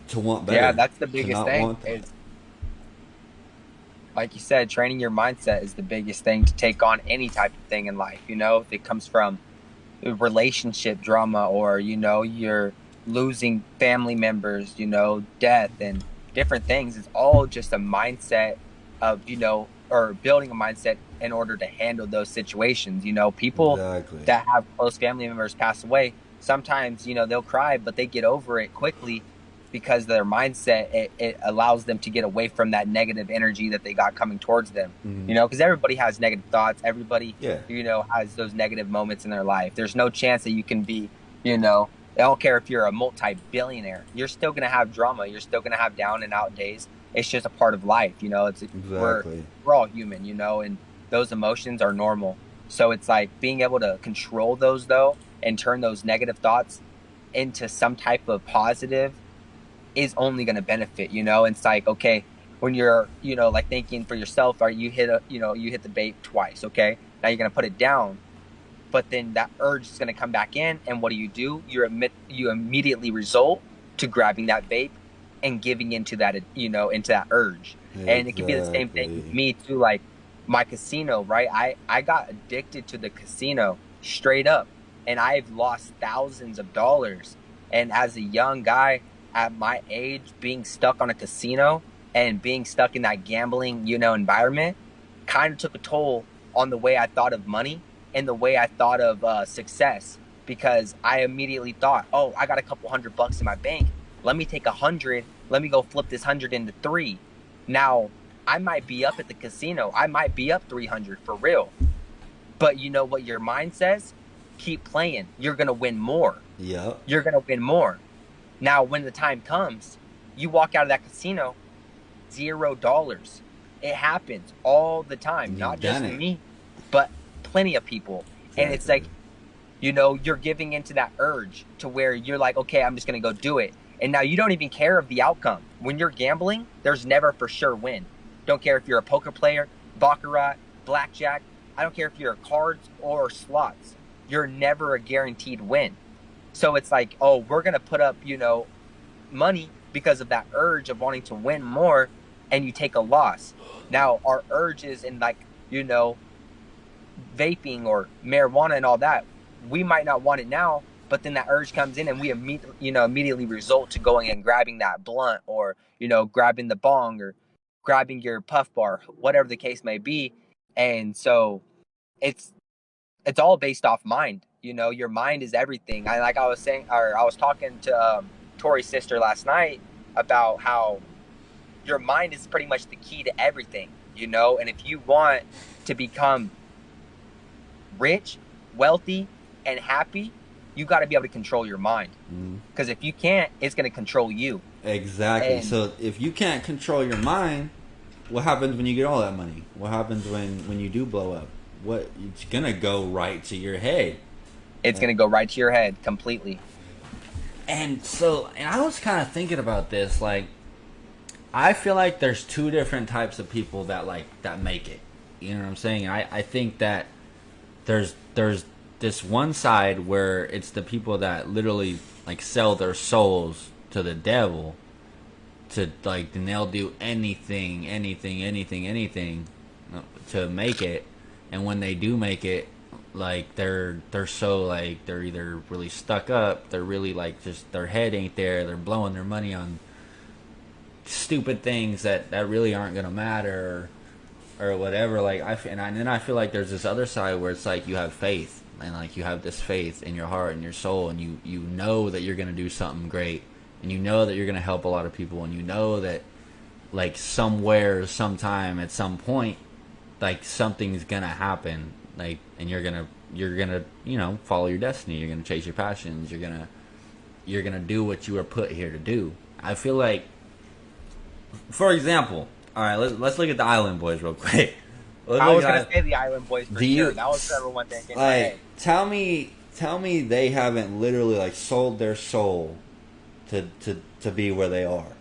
[SPEAKER 2] to want
[SPEAKER 1] Yeah,
[SPEAKER 2] better,
[SPEAKER 1] that's the
[SPEAKER 2] to
[SPEAKER 1] biggest
[SPEAKER 2] not
[SPEAKER 1] thing.
[SPEAKER 2] want that.
[SPEAKER 1] Is like you said, training your mindset is the biggest thing to take on any type of thing in life. If it comes from relationship drama, or you're losing family members, death and different things. It's all just a mindset of, or building a mindset in order to handle those situations. People
[SPEAKER 2] Exactly.
[SPEAKER 1] that have close family members pass away, sometimes, they'll cry, but they get over it quickly because their mindset, it allows them to get away from that negative energy that they got coming towards them.
[SPEAKER 2] Hmm.
[SPEAKER 1] Because everybody has negative thoughts. Everybody,
[SPEAKER 2] Yeah.
[SPEAKER 1] has those negative moments in their life. There's no chance that you can be, I don't care if you're a multi-billionaire, you're still going to have drama. You're still going to have down and out days. It's just a part of life. We're,
[SPEAKER 2] Exactly.
[SPEAKER 1] we're all human, and those emotions are normal. So it's like being able to control those though, and turn those negative thoughts into some type of positive is only going to benefit. It's like, okay, when you're, like thinking for yourself, or you hit the bait twice. Okay. Now you're going to put it down, but then that urge is going to come back in. And what do? You immediately result to grabbing that vape and giving into that, into that urge. And it could be the same thing with
[SPEAKER 2] Exactly.
[SPEAKER 1] me too. Like my casino, right? I got addicted to the casino straight up, and I've lost thousands of dollars. And as a young guy at my age, being stuck on a casino and being stuck in that gambling, environment kind of took a toll on the way I thought of money and the way I thought of success, because I immediately thought, oh, I got a couple $100 in my bank. Let me take 100. Let me go flip this 100 into three. Now I might be up at the casino. I might be up 300 for real. But you know what your mind says? Keep playing. You're going to win more.
[SPEAKER 2] Yep.
[SPEAKER 1] You're going to win more. Now, when the time comes, you walk out of that casino, $0. It happens all the time. Not
[SPEAKER 2] You've
[SPEAKER 1] just
[SPEAKER 2] done it.
[SPEAKER 1] me, but plenty of people. And it's like,
[SPEAKER 2] Exactly.
[SPEAKER 1] you're giving into that urge to where you're like, okay, I'm just going to go do it. And now you don't even care of the outcome. When you're gambling, there's never for sure win. Don't care if you're a poker player, baccarat, blackjack. I don't care if you're cards or slots. You're never a guaranteed win. So it's like, oh, we're going to put up, money because of that urge of wanting to win more, and you take a loss. Now, our urges in like, vaping or marijuana and all that, we might not want it now, but then that urge comes in and we immediately result to going and grabbing that blunt, or, grabbing the bong, or grabbing your puff bar, whatever the case may be. And so it's it's all based off mind. Your mind is everything. I was saying, or I was talking to Tori's sister last night about how your mind is pretty much the key to everything. And if you want to become rich, wealthy, and happy, you got to be able to control your mind.
[SPEAKER 2] Mm-hmm.
[SPEAKER 1] Because if you can't, it's going to control you.
[SPEAKER 2] Exactly.
[SPEAKER 1] And
[SPEAKER 2] So if you can't control your mind, what happens when you get all that money? What happens when you do blow up? What it's gonna go right to your head.
[SPEAKER 1] it's going to go right to your head completely.
[SPEAKER 2] And so, and I was kind of thinking about this. Like, I feel like there's two different types of people that make it. You know what I'm saying? I think that there's this one side where it's the people that literally like sell their souls to the devil, to like, and they'll do anything to make it, and when they do make it, like they're so like they're either really stuck up, they're really like just their head ain't there, they're blowing their money on stupid things that really aren't gonna matter or whatever. Like and then I feel like there's this other side where it's like you have faith, and like you have this faith in your heart and your soul, and you know that you're gonna do something great, and you know that you're gonna help a lot of people, and you know that like somewhere, sometime, at some point, like something's gonna happen, like, and you're gonna you know, follow your destiny, you're gonna chase your passions, you're gonna do what you were put here to do. I feel like, for example, all right, let's look at the Island Boys real quick.
[SPEAKER 1] I was gonna say the Island Boys for sure. That was everyone thinking.
[SPEAKER 2] Like, tell me they haven't literally like sold their soul to be where they are.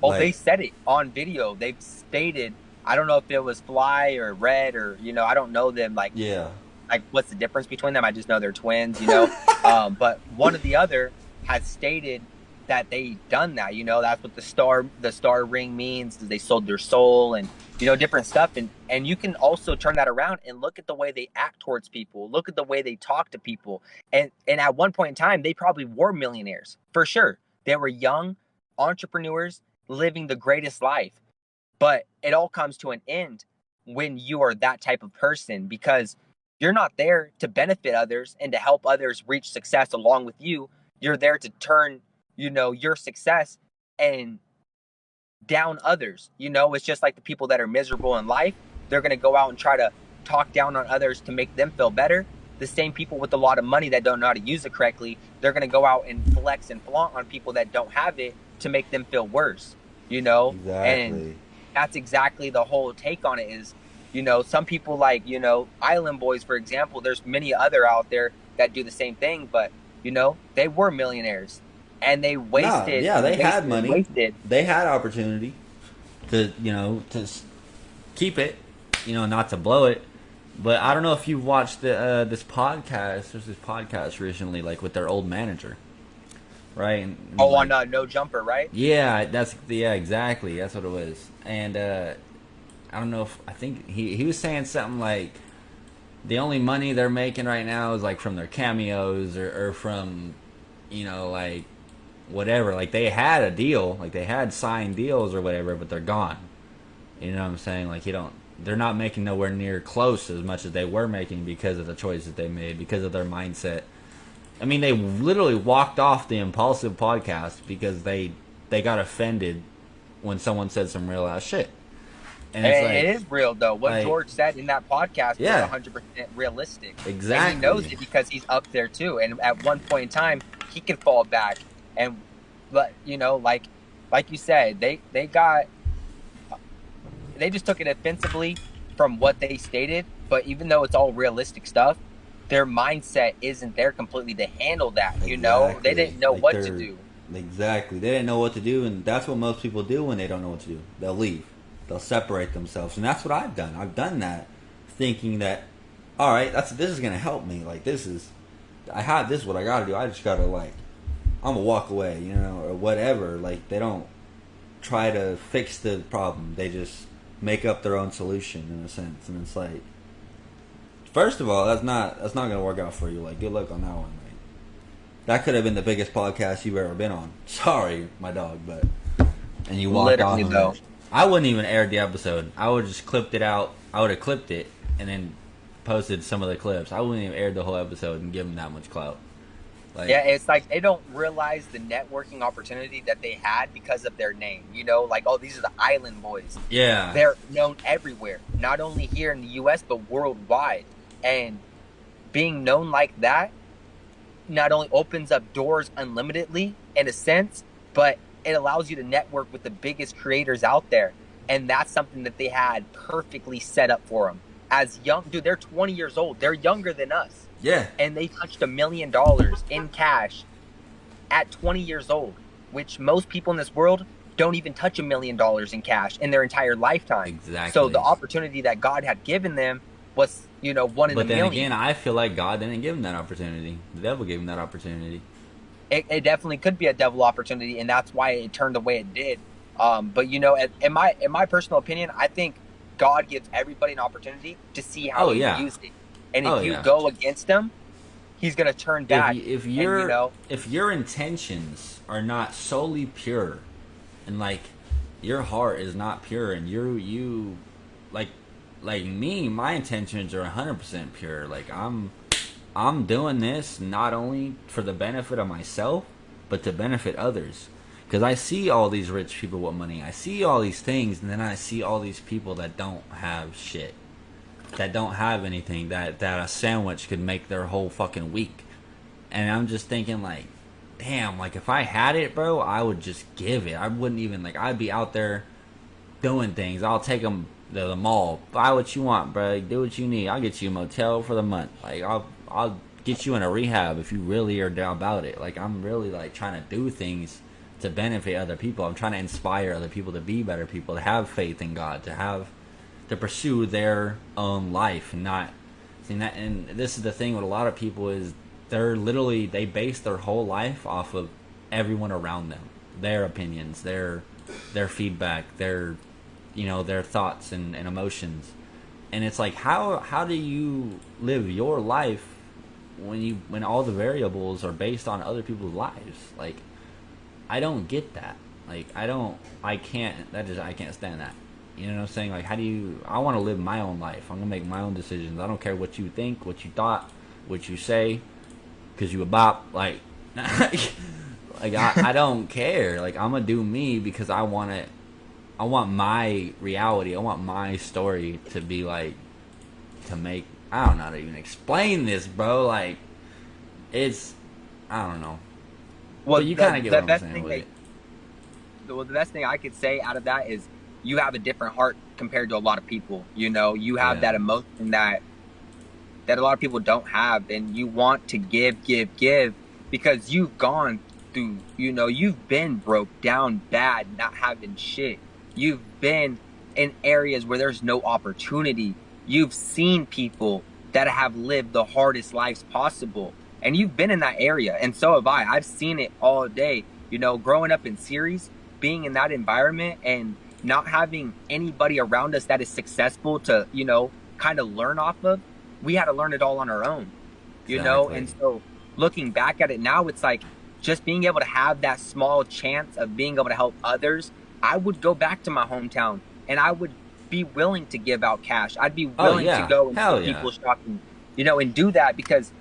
[SPEAKER 1] Well, like, they said it on video. They've stated. I don't know if it was Fly or Red or, you know, I don't know them. Like,
[SPEAKER 2] yeah,
[SPEAKER 1] like what's the difference between them? I just know they're twins, you know. But one or the other has stated that they done that. You know, that's what the star ring means. Is they sold their soul and, you know, different stuff. And you can also turn that around and look at the way they act towards people. Look at the way they talk to people. And at one point in time, they probably were millionaires for sure. They were young entrepreneurs living the greatest life. But it all comes to an end when you are that type of person, because you're not there to benefit others and to help others reach success along with you. You're there to turn, you know, your success and down others. You know, it's just like the people that are miserable in life. They're going to go out and try to talk down on others to make them feel better. The same people with a lot of money that don't know how to use it correctly, they're going to go out and flex and flaunt on people that don't have it to make them feel worse, you know?
[SPEAKER 2] Exactly.
[SPEAKER 1] And that's exactly the whole take on it is, you know, some people like, you know, Island Boys, for example, there's many other out there that do the same thing, but, you know, they were millionaires and they wasted.
[SPEAKER 2] Yeah, they had money.
[SPEAKER 1] Wasted.
[SPEAKER 2] They had opportunity to, you know, to keep it, you know, not to blow it. But I don't know if you've watched this podcast. There's this podcast recently, like with their old manager, right? And
[SPEAKER 1] like, on No Jumper, right?
[SPEAKER 2] Yeah, exactly. That's what it was. And I don't know if I think he was saying something like the only money they're making right now is like from their cameos or from, you know, like whatever. Like they had a deal, like they had signed deals or whatever, but they're gone. You know what I'm saying? Like they're not making nowhere near close as much as they were making because of the choices they made, because of their mindset. I mean, they literally walked off the Impulsive podcast because they got offended when someone said some real ass shit.
[SPEAKER 1] And it's like, it is real though. What George said in that podcast was 100%
[SPEAKER 2] Exactly.
[SPEAKER 1] realistic. And he knows it because he's up there too. And at one point in time, he can fall back. And, but you know, like you said, they just took it offensively from what they stated. But even though it's all realistic stuff, their mindset isn't there completely to handle that. You know, they didn't know what to do.
[SPEAKER 2] Exactly. They didn't know what to do. And that's what most people do when they don't know what to do. They'll leave. They'll separate themselves. And that's what I've done. I've done that thinking that, all right, this is going to help me. Like, this is what I got to do. I just got to, like, I'm going to walk away, you know, or whatever. Like, they don't try to fix the problem. They just make up their own solution in a sense. And it's like, first of all, that's not going to work out for you. Like, good luck on that one. Like, that could have been the biggest podcast you've ever been on. Sorry, my dog, but and you walked off. Though. I wouldn't even air the episode. I would have just clipped it out. I would have clipped it and then posted some of the clips. I wouldn't even air the whole episode and give them that much clout.
[SPEAKER 1] Like, yeah, it's like they don't realize the networking opportunity that they had because of their name. You know, like, oh, these are the Island Boys.
[SPEAKER 2] Yeah.
[SPEAKER 1] They're known everywhere, not only here in the U.S., but worldwide. And being known like that not only opens up doors unlimitedly in a sense, but it allows you to network with the biggest creators out there. And that's something that they had perfectly set up for them. As young, dude, they're 20 years old. They're younger than us.
[SPEAKER 2] Yeah.
[SPEAKER 1] And they touched $1 million in cash at 20 years old, which most people in this world don't even touch $1 million in cash in their entire lifetime. So the
[SPEAKER 2] Exactly.
[SPEAKER 1] opportunity that God had given them was, one in a
[SPEAKER 2] But then
[SPEAKER 1] million.
[SPEAKER 2] again, I feel like God didn't give him that opportunity. The devil gave him that opportunity.
[SPEAKER 1] It definitely could be a devil opportunity, and that's why it turned the way it did. But in my personal opinion, I think God gives everybody an opportunity to see how
[SPEAKER 2] Oh
[SPEAKER 1] you
[SPEAKER 2] yeah.
[SPEAKER 1] use it. And
[SPEAKER 2] Oh
[SPEAKER 1] if you
[SPEAKER 2] yeah.
[SPEAKER 1] go against him, he's gonna turn
[SPEAKER 2] if
[SPEAKER 1] back.
[SPEAKER 2] you, if
[SPEAKER 1] And
[SPEAKER 2] your if your intentions are not solely pure, and like your heart is not pure, and you like like me, my intentions are 100% pure. Like I'm doing this not only for the benefit of myself, but to benefit others. Because I see all these rich people with money, I see all these things, and then I see all these people that don't have shit, that don't have anything, that a sandwich could make their whole fucking week. And I'm just thinking like, damn, like if I had it, bro, I would just give it. I wouldn't even like. I'd be out there doing things. I'll take them to the mall. Buy what you want, bro. Do what you need. I'll get you a motel for the month. Like I'll get you in a rehab if you really are down about it. Like I'm really like trying to do things to benefit other people. I'm trying to inspire other people to be better people, to have faith in God, to pursue their own life, and not see that. And this is the thing with a lot of people is they base their whole life off of everyone around them, their opinions, their feedback, their thoughts and emotions. And it's like how do you live your life when all the variables are based on other people's lives? Like I don't get that. Like I can't I can't stand that. You know what I'm saying? Like how do you I want to live my own life. I'm going to make my own decisions. I don't care what you think, what you thought, what you say, cuz you a bop like like I don't care. Like I'm going to do me because I want it. I want my reality. I want my story to be like to make. I don't know how to even explain this, bro. Like it's. I don't know,
[SPEAKER 1] well,
[SPEAKER 2] but you kind of get
[SPEAKER 1] the
[SPEAKER 2] what I'm
[SPEAKER 1] best
[SPEAKER 2] saying
[SPEAKER 1] thing
[SPEAKER 2] with
[SPEAKER 1] that
[SPEAKER 2] it.
[SPEAKER 1] the best thing I could say out of that is you have a different heart compared to a lot of people. You have
[SPEAKER 2] Yeah,
[SPEAKER 1] that emotion that a lot of people don't have, and you want to give because you've gone through, you've been broke down bad, not having shit. You've been in areas where there's no opportunity. You've seen people that have lived the hardest lives possible, and you've been in that area, and so have I. I've seen it all day. Growing up in series, being in that environment, and not having anybody around us that is successful to, kind of learn off of. We had to learn it all on our own,
[SPEAKER 2] exactly.
[SPEAKER 1] and so looking back at it now, it's like just being able to have that small chance of being able to help others. I would go back to my hometown, and I would be willing to give out cash. I'd be
[SPEAKER 2] Oh
[SPEAKER 1] willing to
[SPEAKER 2] yeah,
[SPEAKER 1] go and
[SPEAKER 2] hell
[SPEAKER 1] take
[SPEAKER 2] yeah.
[SPEAKER 1] people shopping, and do that because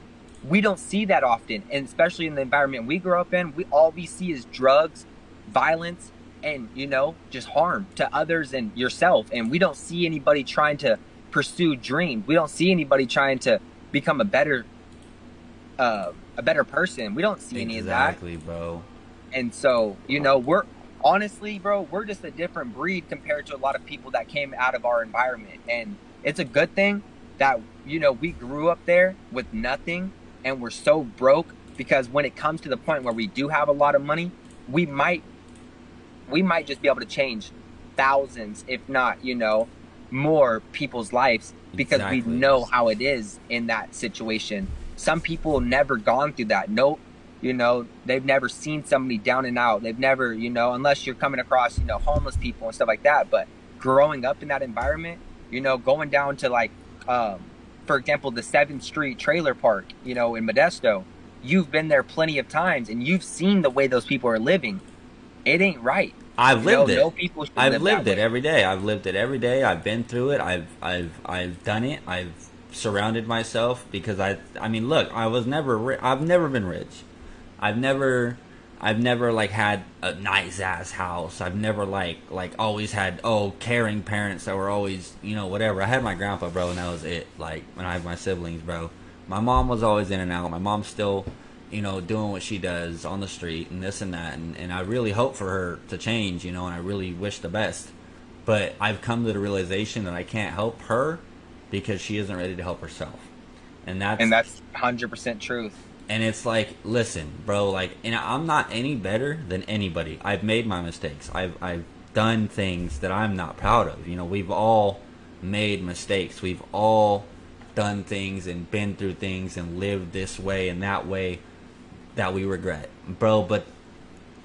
[SPEAKER 1] we don't see that often. And especially in the environment we grew up in, all we see is drugs, violence, and, just harm to others and yourself. And we don't see anybody trying to pursue dreams. We don't see anybody trying to become a better person. We don't see any of that.
[SPEAKER 2] Exactly, bro.
[SPEAKER 1] And so, we're honestly, bro, we're just a different breed compared to a lot of people that came out of our environment. And it's a good thing that, we grew up there with nothing and we're so broke, because when it comes to the point where we do have a lot of money, we might just be able to change thousands, if not, more people's lives, because we
[SPEAKER 2] Exactly.
[SPEAKER 1] know how it is in that situation. Some people never gone through that. No, they've never seen somebody down and out. They've never, unless you're coming across, homeless people and stuff like that. But growing up in that environment, going down to like, for example, the 7th Street trailer park, in Modesto, you've been there plenty of times and you've seen the way those people are living. It ain't right.
[SPEAKER 2] I've lived it.
[SPEAKER 1] No people should
[SPEAKER 2] I've
[SPEAKER 1] live that
[SPEAKER 2] lived it
[SPEAKER 1] way.
[SPEAKER 2] every day. I've lived it every day. I've been through it. I've done it. I've surrounded myself because I mean, look, I've never been rich. I've never I've never like had a nice ass house. I've never like always had caring parents that were always, whatever. I had my grandpa, bro, and that was it. Like when I had my siblings, bro. My mom was always in and out. My mom's still doing what she does on the street and this and that. And I really hope for her to change, and I really wish the best. But I've come to the realization that I can't help her because she isn't ready to help herself. And
[SPEAKER 1] And that's 100% truth.
[SPEAKER 2] And it's like, listen, bro, like, and I'm not any better than anybody. I've made my mistakes. I've done things that I'm not proud of. You know, we've all made mistakes. We've all done things and been through things and lived this way and that way that we regret, bro. But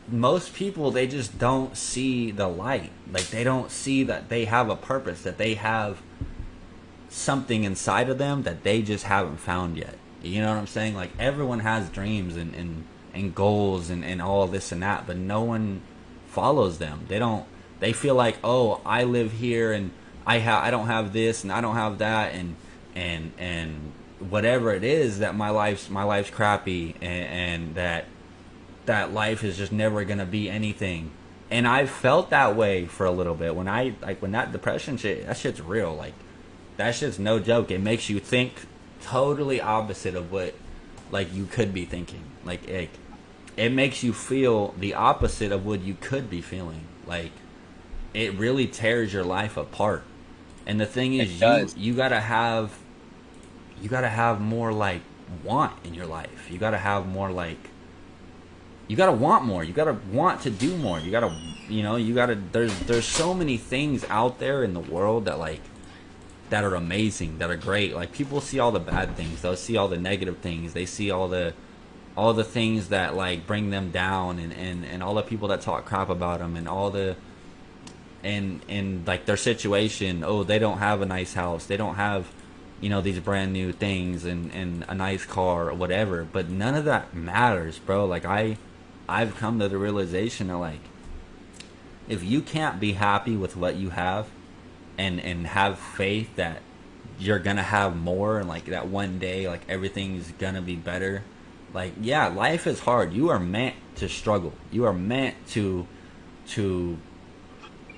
[SPEAKER 2] most people, they just don't see the light. Like, they don't see that they have a purpose, that they have something inside of them that they just haven't found yet. You know what I'm saying? Like, everyone has dreams and goals and all this and that, but no one follows them. They feel like, oh, I live here and I don't have this and I don't have that, and whatever it is, that my life's crappy, and that life is just never gonna be anything. And I've felt that way for a little bit. When that depression shit, that shit's real. Like, that shit's no joke. It makes you think totally opposite of what, like, you could be thinking. Like, it makes you feel the opposite of what you could be feeling. Like, it really tears your life apart. And the thing is, you gotta have more, like, want in your life. You gotta have more, like, you gotta want more. You gotta want to do more. You gotta, there's so many things out there in the world that, like, that are amazing, that are great. Like, people see all the bad things. They'll see all the negative things. They see all the things that, like, bring them down, and all the people that talk crap about them, and all the, and like, their situation. Oh, they don't have a nice house. They don't have, these brand new things and a nice car or whatever. But none of that matters, bro. Like, I've come to the realization that, like, if you can't be happy with what you have, and have faith that you're gonna have more, and, like, that one day, like, everything's gonna be better. Like, yeah, life is hard. You are meant to struggle. You are meant to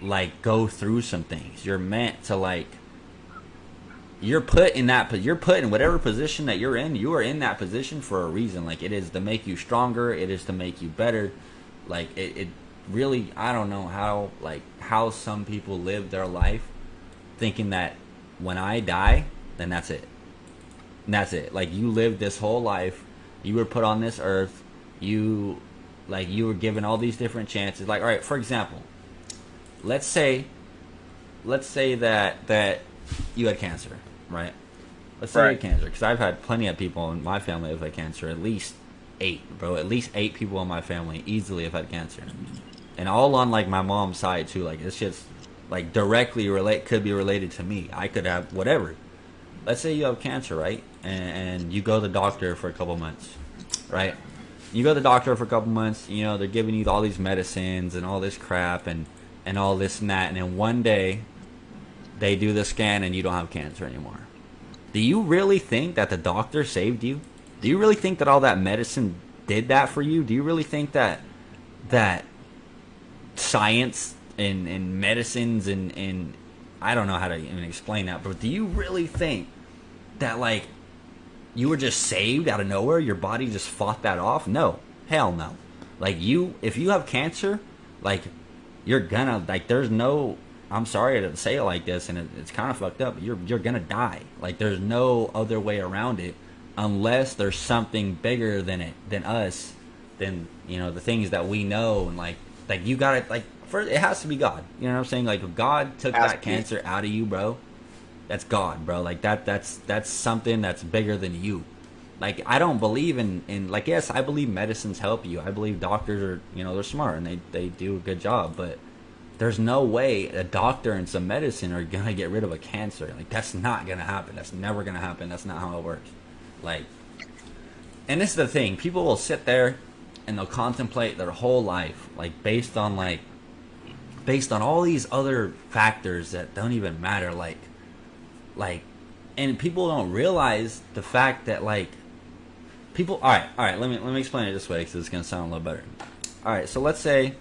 [SPEAKER 2] like, go through some things. You're meant to, like, you're put in whatever position that you're in. You are in that position for a reason. Like, it is to make you stronger. It is to make you better. Like, it really, I don't know how some people live their life thinking that when I die, then that's it. And that's it. Like, you lived this whole life. You were put on this earth. You were given all these different chances. Like, all right, for example, let's say that you had cancer, right? Let's say you had cancer, because I've had plenty of people in my family have had cancer. At least 8, bro. At least 8 people in my family easily have had cancer, and all on, like, my mom's side too. Like, this shit's, like, directly could be related to me. I could have whatever. Let's say you have cancer, right? And you go to the doctor for a couple months, right? You go to the doctor for a couple months. They're giving you all these medicines and all this crap and all this and that. And then one day, they do the scan and you don't have cancer anymore. Do you really think that the doctor saved you? Do you really think that all that medicine did that for you? Do you really think that science and medicines and I don't know how to even explain that, but do you really think that, like, you were just saved out of nowhere? Your body just fought that off? No. Hell no. Like, if you have cancer, like, you're gonna, like, there's no, I'm sorry to say it like this, and it's kind of fucked up, but you're gonna die. Like, there's no other way around it, unless there's something bigger than us, than, the things that we know. And, like you gotta, like, first, it has to be God. You know what I'm saying? Like, if God took that cancer out of you, bro, that's God, bro. Like, that's something that's bigger than you. Like, I don't believe in like, yes, I believe medicines help you. I believe doctors are, they're smart and they do a good job. But there's no way a doctor and some medicine are gonna get rid of a cancer. Like, that's not gonna happen. That's never gonna happen. That's not how it works. Like, and this is the thing. People will sit there and they'll contemplate their whole life, like, based on all these other factors that don't even matter, like, and people don't realize the fact that, like, people. All right. Let me explain it this way, because it's gonna sound a little better. All right, so let's say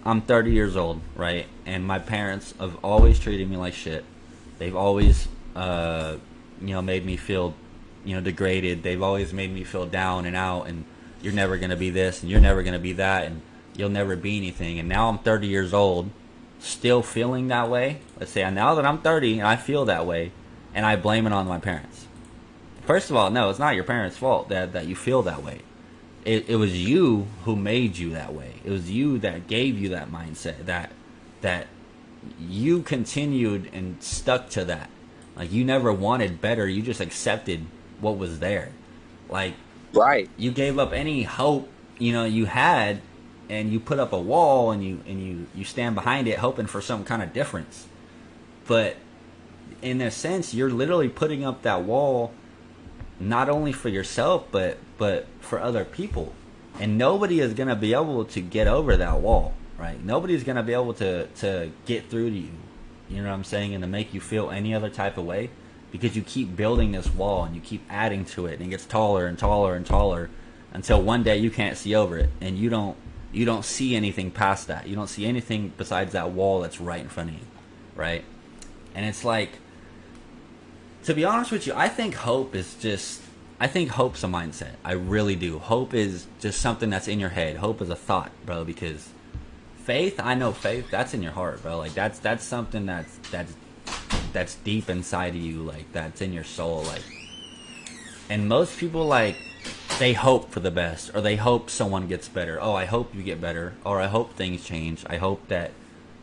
[SPEAKER 2] I'm 30 years old, right, and my parents have always treated me like shit. They've always, made me feel, degraded. They've always made me feel down and out, and you're never gonna be this, and you're never gonna be that, and you'll never be anything. And now I'm 30 years old, still feeling that way. Let's say now that I'm 30 and I feel that way, and I blame it on my parents. first of all, no, it's not your parents' fault that you feel that way. It was you who made you that way. It was you that gave you that mindset, that you continued and stuck to that. Like, you never wanted better, you just accepted what was there. Like,
[SPEAKER 1] Right.
[SPEAKER 2] you gave up any hope, you had, and you put up a wall, and you stand behind it hoping for some kind of difference. But in a sense, you're literally putting up that wall not only for yourself, but for other people. And nobody is going to be able to get over that wall, right? Nobody's going to be able to get through to you, you know what I'm saying, and to make you feel any other type of way, because you keep building this wall and you keep adding to it, and it gets taller and taller and taller until one day you can't see over it, and you don't see anything past that. You don't see anything besides that wall that's right in front of you, right? And it's like, to be honest with you, I think hope's a mindset. I really do. Hope is just something that's in your head. Hope is a thought, bro, because faith, I know faith, that's in your heart, bro. Like, that's something that's deep inside of you, like, that's in your soul, like. And most people, like, they hope for the best, or they hope someone gets better. Oh, I hope you get better, or I hope things change. I hope that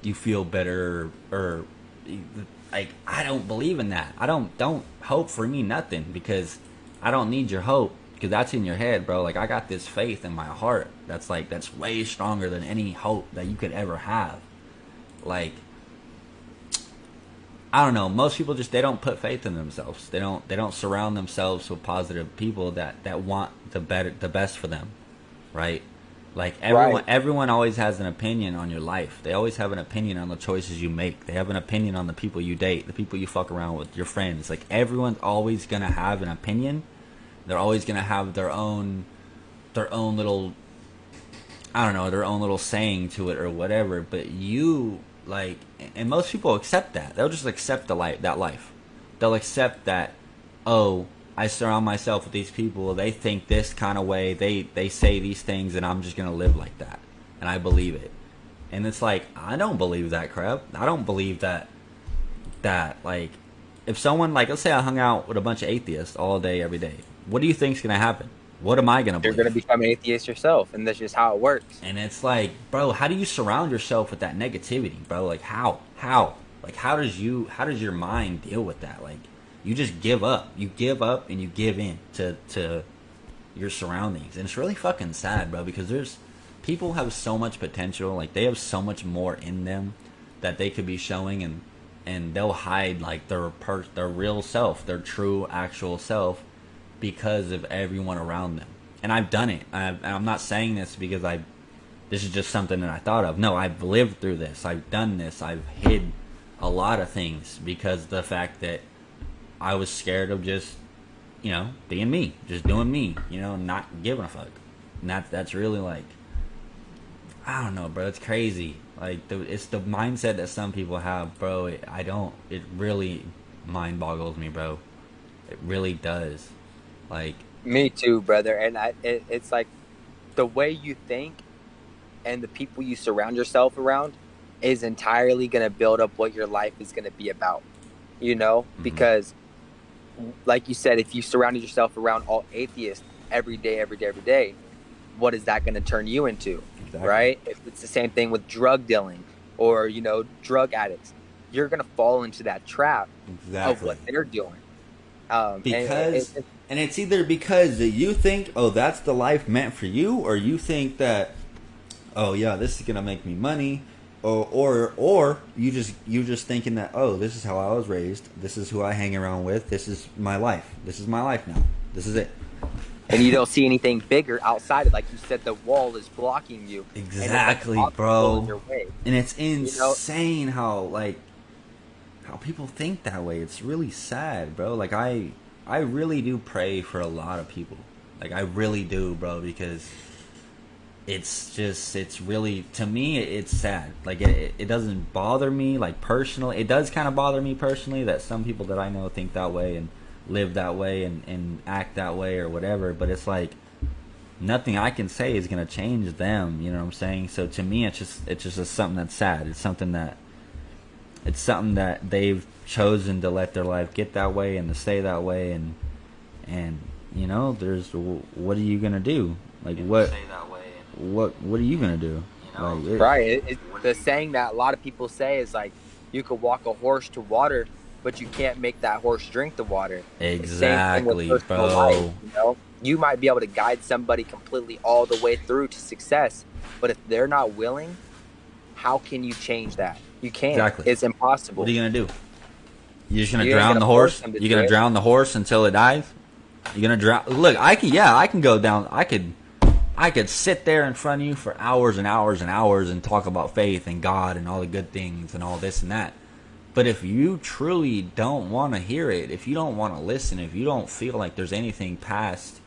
[SPEAKER 2] you feel better, or like, I don't believe in that. I don't hope for me nothing, because I don't need your hope, because that's in your head, bro. Like, I got this faith in my heart that's way stronger than any hope that you could ever have. Like, I don't know. Most people they don't put faith in themselves. They don't surround themselves with positive people that want the best for them, right? Like, everyone always has an opinion on your life. They always have an opinion on the choices you make. They have an opinion on the people you date, the people you fuck around with, your friends. Like, everyone's always gonna have an opinion. They're always gonna have their own little, I don't know, their own little saying to it or whatever. But you, like, and most people accept that. They'll just accept that life. They'll accept that, oh, I surround myself with these people, they think this kind of way, they say these things, and I'm just going to live like that. And I believe it. And it's like, I don't believe that crap. I don't believe that, like, if someone, like, let's say I hung out with a bunch of atheists all day, every day, what do you think's going to happen? What am I going to believe?
[SPEAKER 1] You're going to become an atheist yourself, and that's just how it works.
[SPEAKER 2] And it's like, bro, how do you surround yourself with that negativity, bro? Like, how? Like, how does your mind deal with that? Like, you just give up. You give up and you give in to your surroundings. And it's really fucking sad, bro, because people have so much potential. Like, they have so much more in them that they could be showing, and they'll hide, like, their real self, their true, actual self, because of everyone around them. And I've done it. I'm not saying this because this is just something that I thought of. No, I've lived through this. I've done this. I've hid a lot of things because of the fact that I was scared of just, being me, just doing me, not giving a fuck. And that's really, like, I don't know, bro. It's crazy. Like, it's the mindset that some people have, bro. It really mind boggles me, bro. It really does. Like,
[SPEAKER 1] me too, brother. And it's like the way you think and the people you surround yourself around is entirely going to build up what your life is going to be about,
[SPEAKER 2] Mm-hmm.
[SPEAKER 1] Because, like you said, if you surrounded yourself around all atheists every day, what is that going to turn you into? Exactly. Right? If it's the same thing with drug dealing or, drug addicts, you're going to fall into that trap of what they're doing.
[SPEAKER 2] Because, and it's either because that you think, oh, that's the life meant for you, or you think that, oh yeah, this is going to make me money. Or you just thinking that, oh, this is how I was raised. This is who I hang around with. This is my life. This is my life now. This is it.
[SPEAKER 1] And you don't see anything bigger outside of, like you said, the wall is blocking you.
[SPEAKER 2] Exactly, bro. And it's insane how people think that way. It's really sad, bro. Like, I really do pray for a lot of people. Like, I really do, bro, because it's really, to me, it's sad. Like, it doesn't bother me, like, personally. It does kind of bother me personally that some people that I know think that way and live that way and act that way or whatever. But it's like, nothing I can say is going to change them, you know what I'm saying? So to me, it's just something that's sad. It's something that they've chosen to let their life get that way and to stay that way, and And you know, there's what are you gonna do? Like what are you gonna do? Like
[SPEAKER 1] Right. The saying that a lot of people say is like, you could walk a horse to water, but you can't make that horse drink the water. It's the same thing with
[SPEAKER 2] exactly,
[SPEAKER 1] personal life.
[SPEAKER 2] bro.
[SPEAKER 1] You know, you might be able to guide somebody completely all the way through to success, but if they're not willing, how can you change that? You can't.
[SPEAKER 2] Exactly.
[SPEAKER 1] It's impossible.
[SPEAKER 2] What are you gonna do? You're just gonna
[SPEAKER 1] You ain't
[SPEAKER 2] drown
[SPEAKER 1] gonna
[SPEAKER 2] the
[SPEAKER 1] force
[SPEAKER 2] horse?
[SPEAKER 1] them to
[SPEAKER 2] You're
[SPEAKER 1] do
[SPEAKER 2] gonna
[SPEAKER 1] it.
[SPEAKER 2] drown the horse until it dies? You're gonna drown. Look, I can go down. I could sit there in front of you for hours and hours and hours and talk about faith and God and all the good things and all this and that. But if you truly don't want to hear it, if you don't want to listen, if you don't feel like there's anything past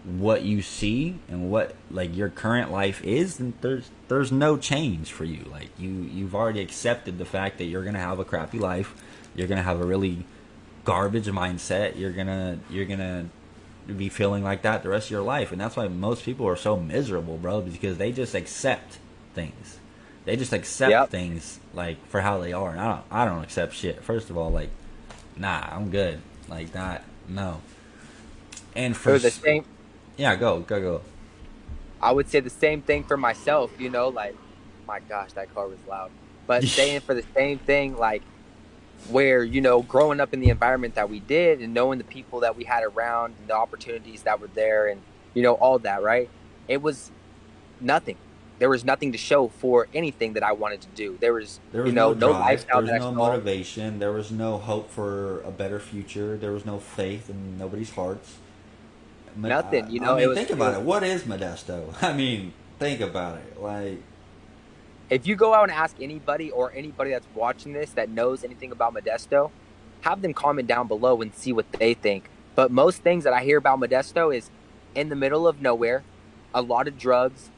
[SPEAKER 2] what you see and what like your current life is, then there's no change for you. Like you've already accepted the fact that you're gonna have a crappy life, you're gonna have a really garbage mindset, you're gonna be feeling like that the rest of your life. And that's why most people are so miserable, bro, because they just accept things. They just accept
[SPEAKER 1] Yep.
[SPEAKER 2] things like for how they are. And I don't accept shit. First of all, like, nah, I'm good. Like that, no. And
[SPEAKER 1] For
[SPEAKER 2] for
[SPEAKER 1] the same,
[SPEAKER 2] yeah, go.
[SPEAKER 1] I would say the same thing for myself. You know, like, my gosh, that car was loud. But saying for the same thing, like, where, you know, growing up in the environment that we did and knowing the people that we had around and the opportunities that were there and, you know, all that, right? It was nothing. There was nothing to show for anything that I wanted to do. There was
[SPEAKER 2] There
[SPEAKER 1] you
[SPEAKER 2] was
[SPEAKER 1] know,
[SPEAKER 2] no
[SPEAKER 1] no
[SPEAKER 2] drive.
[SPEAKER 1] lifestyle
[SPEAKER 2] There was
[SPEAKER 1] that I
[SPEAKER 2] no
[SPEAKER 1] saw.
[SPEAKER 2] motivation. There was no hope for a better future. There was no faith in nobody's hearts.
[SPEAKER 1] Nothing. You
[SPEAKER 2] I
[SPEAKER 1] know,
[SPEAKER 2] mean, think about it. What is Modesto? I mean, think about it. Like,
[SPEAKER 1] if you go out and ask anybody or anybody that's watching this that knows anything about Modesto, have them comment down below and see what they think. But most things that I hear about Modesto is in the middle of nowhere, a lot of drugs,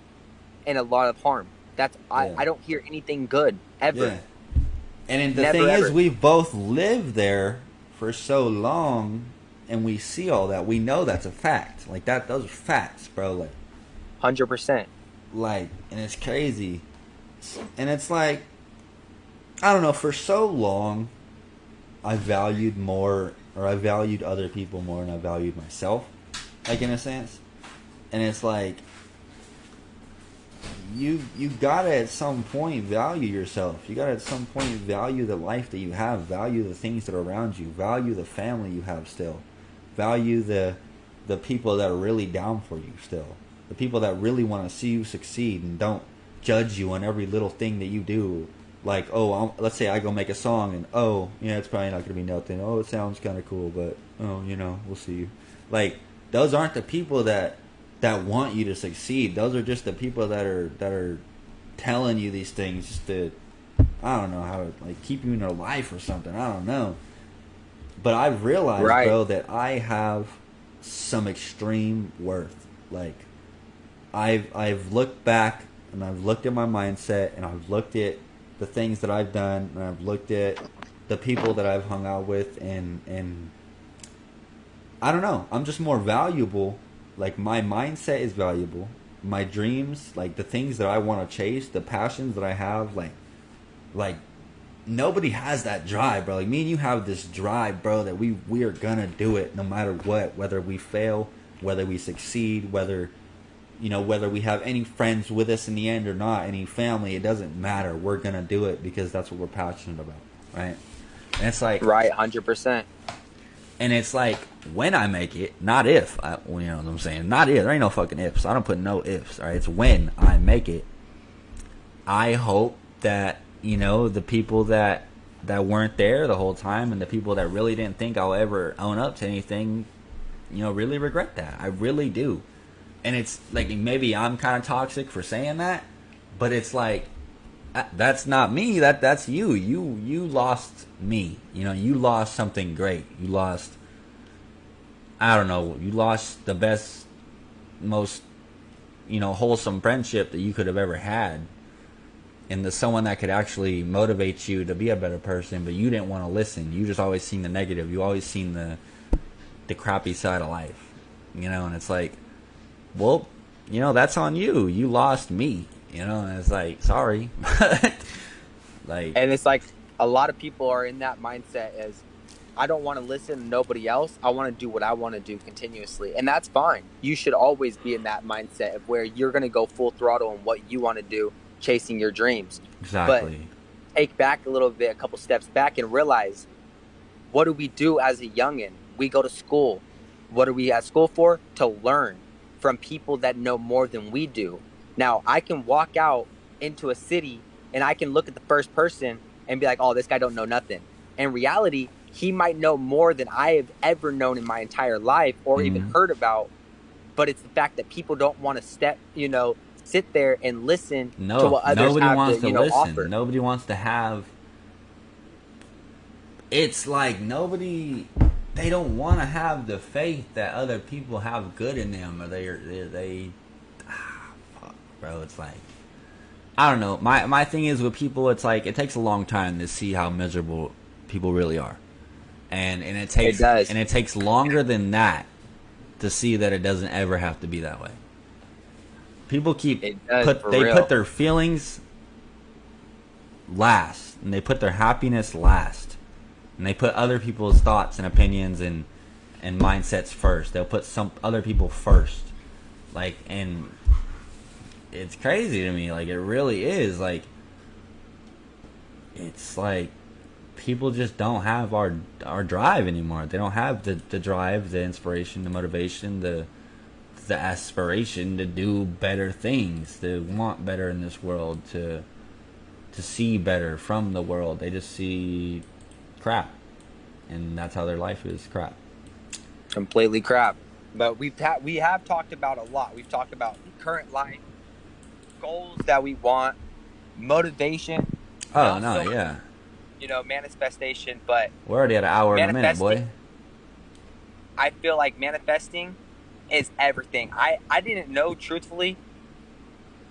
[SPEAKER 1] and a lot of harm. That's
[SPEAKER 2] yeah.
[SPEAKER 1] I don't hear anything good ever.
[SPEAKER 2] Yeah. And the
[SPEAKER 1] Never,
[SPEAKER 2] thing is,
[SPEAKER 1] ever.
[SPEAKER 2] we've both lived there for so long, and we see all that. We know that's a fact. Like that, those are facts, bro.
[SPEAKER 1] 100%.
[SPEAKER 2] Like, and it's crazy. And it's like, I don't know. For so long, I valued other people more than I valued myself. Like, in a sense. And it's like, you gotta at some point value yourself. You gotta at some point value the life that you have, value the things that are around you, value the family you have still, value the people that are really down for you still, the people that really want to see you succeed and don't judge you on every little thing that you do. Like, oh, let's say I go make a song and oh, yeah, it's probably not gonna be nothing. Oh, it sounds kind of cool, but oh, you know, we'll see. Like, those aren't the people that want you to succeed. Those are just the people that are telling you these things just to, I don't know how to, like, keep you in their life or something. I don't know. But I've realized,
[SPEAKER 1] Right.
[SPEAKER 2] bro, that I have some extreme worth. Like, I've looked back and I've looked at my mindset and I've looked at the things that I've done and I've looked at the people that I've hung out with and I don't know. I'm just more valuable. Like, my mindset is valuable. My dreams, like the things that I want to chase, the passions that I have, like nobody has that drive, bro. Like, me and you have this drive, bro, that we are gonna do it no matter what, whether we fail, whether we succeed, whether we have any friends with us in the end or not, any family, it doesn't matter. We're gonna do it because that's what we're passionate about, right? And it's like,
[SPEAKER 1] Right, 100%.
[SPEAKER 2] and it's like, when I make it, not if. You know what I'm saying? Not if. There ain't no fucking ifs. I don't put no ifs. All right, it's when I make it. I hope that, you know, the people that weren't there the whole time and the people that really didn't think I'll ever own up to anything, you know, really regret that. I really do. And it's like, maybe I'm kind of toxic for saying that, but it's like, that's not me. That's you. You lost me. You know, you lost something great. You lost, I don't know, you lost the best, most, you know, wholesome friendship that you could have ever had. And someone that could actually motivate you to be a better person, but you didn't want to listen. You just always seen the negative. You always seen the crappy side of life. You know, and it's like, well, you know, that's on you. You lost me. You know, and it's like, sorry. Like,
[SPEAKER 1] And it's like, a lot of people are in that mindset as, I don't want to listen to nobody else. I want to do what I want to do continuously. And that's fine. You should always be in that mindset of where you're going to go full throttle on what you want to do, chasing your dreams.
[SPEAKER 2] Exactly.
[SPEAKER 1] But take back a little bit, a couple steps back, and realize, what do we do as a youngin'? We go to school. What are we at school for? To learn from people that know more than we do. Now, I can walk out into a city and I can look at the first person and be like, oh, this guy don't know nothing. In reality, he might know more than I have ever known in my entire life or even heard about. But it's the fact that people don't want to sit there and listen to what others have to offer.
[SPEAKER 2] Nobody wants to have. It's like they don't want to have the faith that other people have good in them, or fuck, bro. It's like, I don't know. My thing is with people, it's like it takes a long time to see how miserable people really are, and it takes longer than that to see that it doesn't ever have to be that way. People put their feelings last, and they put their happiness last, and they put other people's thoughts and opinions and mindsets first. They'll put some other people first, like, and it's crazy to me. Like, it really is. Like, it's like people just don't have our drive anymore. They don't have the drive, the inspiration, the motivation, the aspiration to do better things, to want better in this world, to see better from the world. They just see crap, and that's how their life is, crap.
[SPEAKER 1] Completely crap. But we have talked about a lot. We've talked about current life, goals that we want, motivation.
[SPEAKER 2] Oh no, yeah.
[SPEAKER 1] Manifestation. But
[SPEAKER 2] we're already at an hour and a minute, boy.
[SPEAKER 1] I feel like manifesting is everything. I didn't know, truthfully,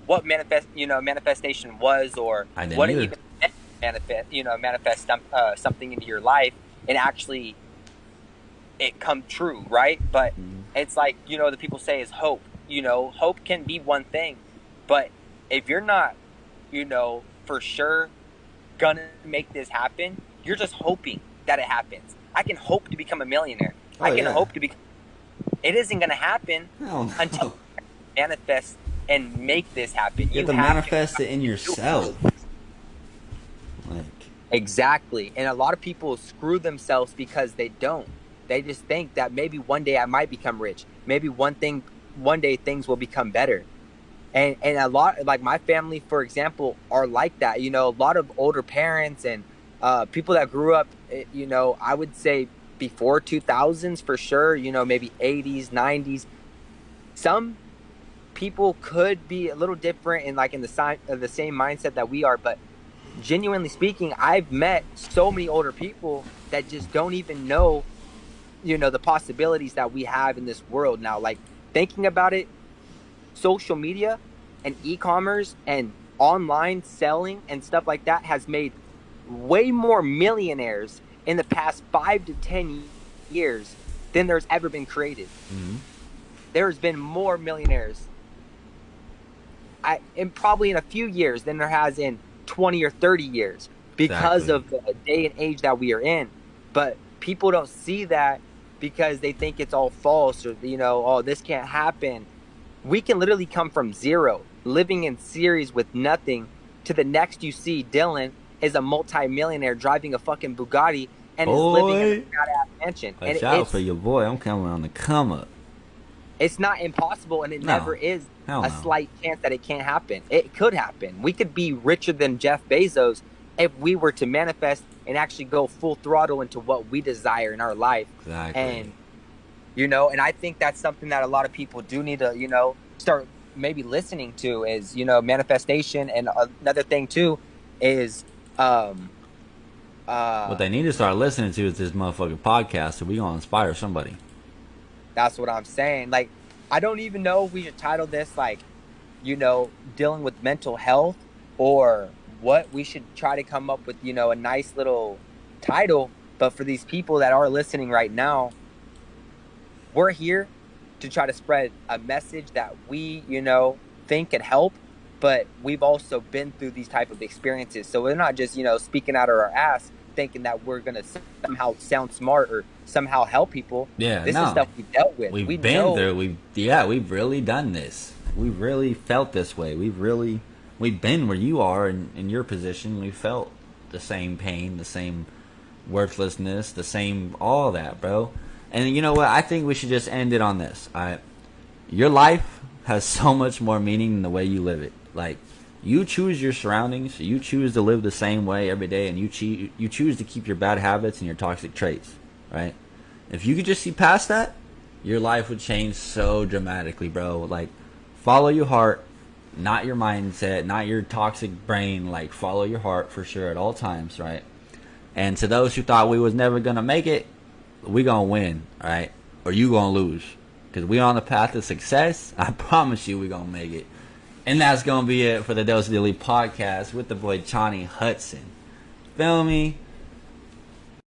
[SPEAKER 1] what manifestation was, or what it even meant, manifest something into your life and actually it come true, right? But it's like, the people say is hope. Hope can be one thing, but if you're not, for sure gonna make this happen, you're just hoping that it happens. I can hope to become a millionaire. I can hope to be. It isn't going to happen until you manifest and make this happen.
[SPEAKER 2] You have to manifest it in yourself.
[SPEAKER 1] Exactly. And a lot of people screw themselves because they don't. They just think that maybe one day I might become rich. Maybe one day things will become better. And a lot, like my family, for example, are like that. A lot of older parents and people that grew up, I would say before 2000s for sure, maybe 80s, 90s. Some people could be a little different in the same mindset that we are, but genuinely speaking, I've met so many older people that just don't even know, the possibilities that we have in this world now. Like, thinking about it, social media and e-commerce and online selling and stuff like that has made way more millionaires in the past 5 to 10 years than there's ever been created. There's been more millionaires probably in a few years than there has in 20 or 30 years because of the day and age that we are in. But people don't see that because they think it's all false, or oh, this can't happen. We can literally come from zero, living in series with nothing, to the next you see Dylan is a multi-millionaire driving a fucking Bugatti and is living in a fat-ass mansion.
[SPEAKER 2] Watch out for your boy. I'm coming on the come up.
[SPEAKER 1] It's not impossible, and it never is slight chance that it can't happen. It could happen. We could be richer than Jeff Bezos if we were to manifest and actually go full throttle into what we desire in our life.
[SPEAKER 2] Exactly.
[SPEAKER 1] And, and I think that's something that a lot of people do need to, start maybe listening to is, manifestation. And another thing, too, is...
[SPEAKER 2] what they need to start listening to is this motherfucking podcast, so we gonna inspire somebody.
[SPEAKER 1] That's what I'm saying. Like, I don't even know if we should title this dealing with mental health, or what. We should try to come up with a nice little title. But for these people that are listening right now, we're here to try to spread a message that we think could help. But we've also been through these type of experiences. So we're not just, speaking out of our ass. thinking that we're gonna somehow sound smart or somehow help people.
[SPEAKER 2] Yeah,
[SPEAKER 1] This is
[SPEAKER 2] no.
[SPEAKER 1] stuff we dealt with.
[SPEAKER 2] We've
[SPEAKER 1] We
[SPEAKER 2] been
[SPEAKER 1] know.
[SPEAKER 2] through. We've really done this. We've really felt this way. We've been where you are in your position. We felt the same pain, the same worthlessness, the same all that, bro. And you know what? I think we should just end it on this. All right, your life has so much more meaning than the way you live it. Like, you choose your surroundings, you choose to live the same way every day, and you choose to keep your bad habits and your toxic traits, right? If you could just see past that, your life would change so dramatically, bro. Like, follow your heart, not your mindset, not your toxic brain. Like, follow your heart for sure at all times, right? And to those who thought we was never gonna make it, we gonna win, all right? Or you gonna lose, because we on the path to success. I promise you, we gonna make it. And that's gonna be it for the Dose of Dilly podcast with the boy Johnny Hutson. Feel me?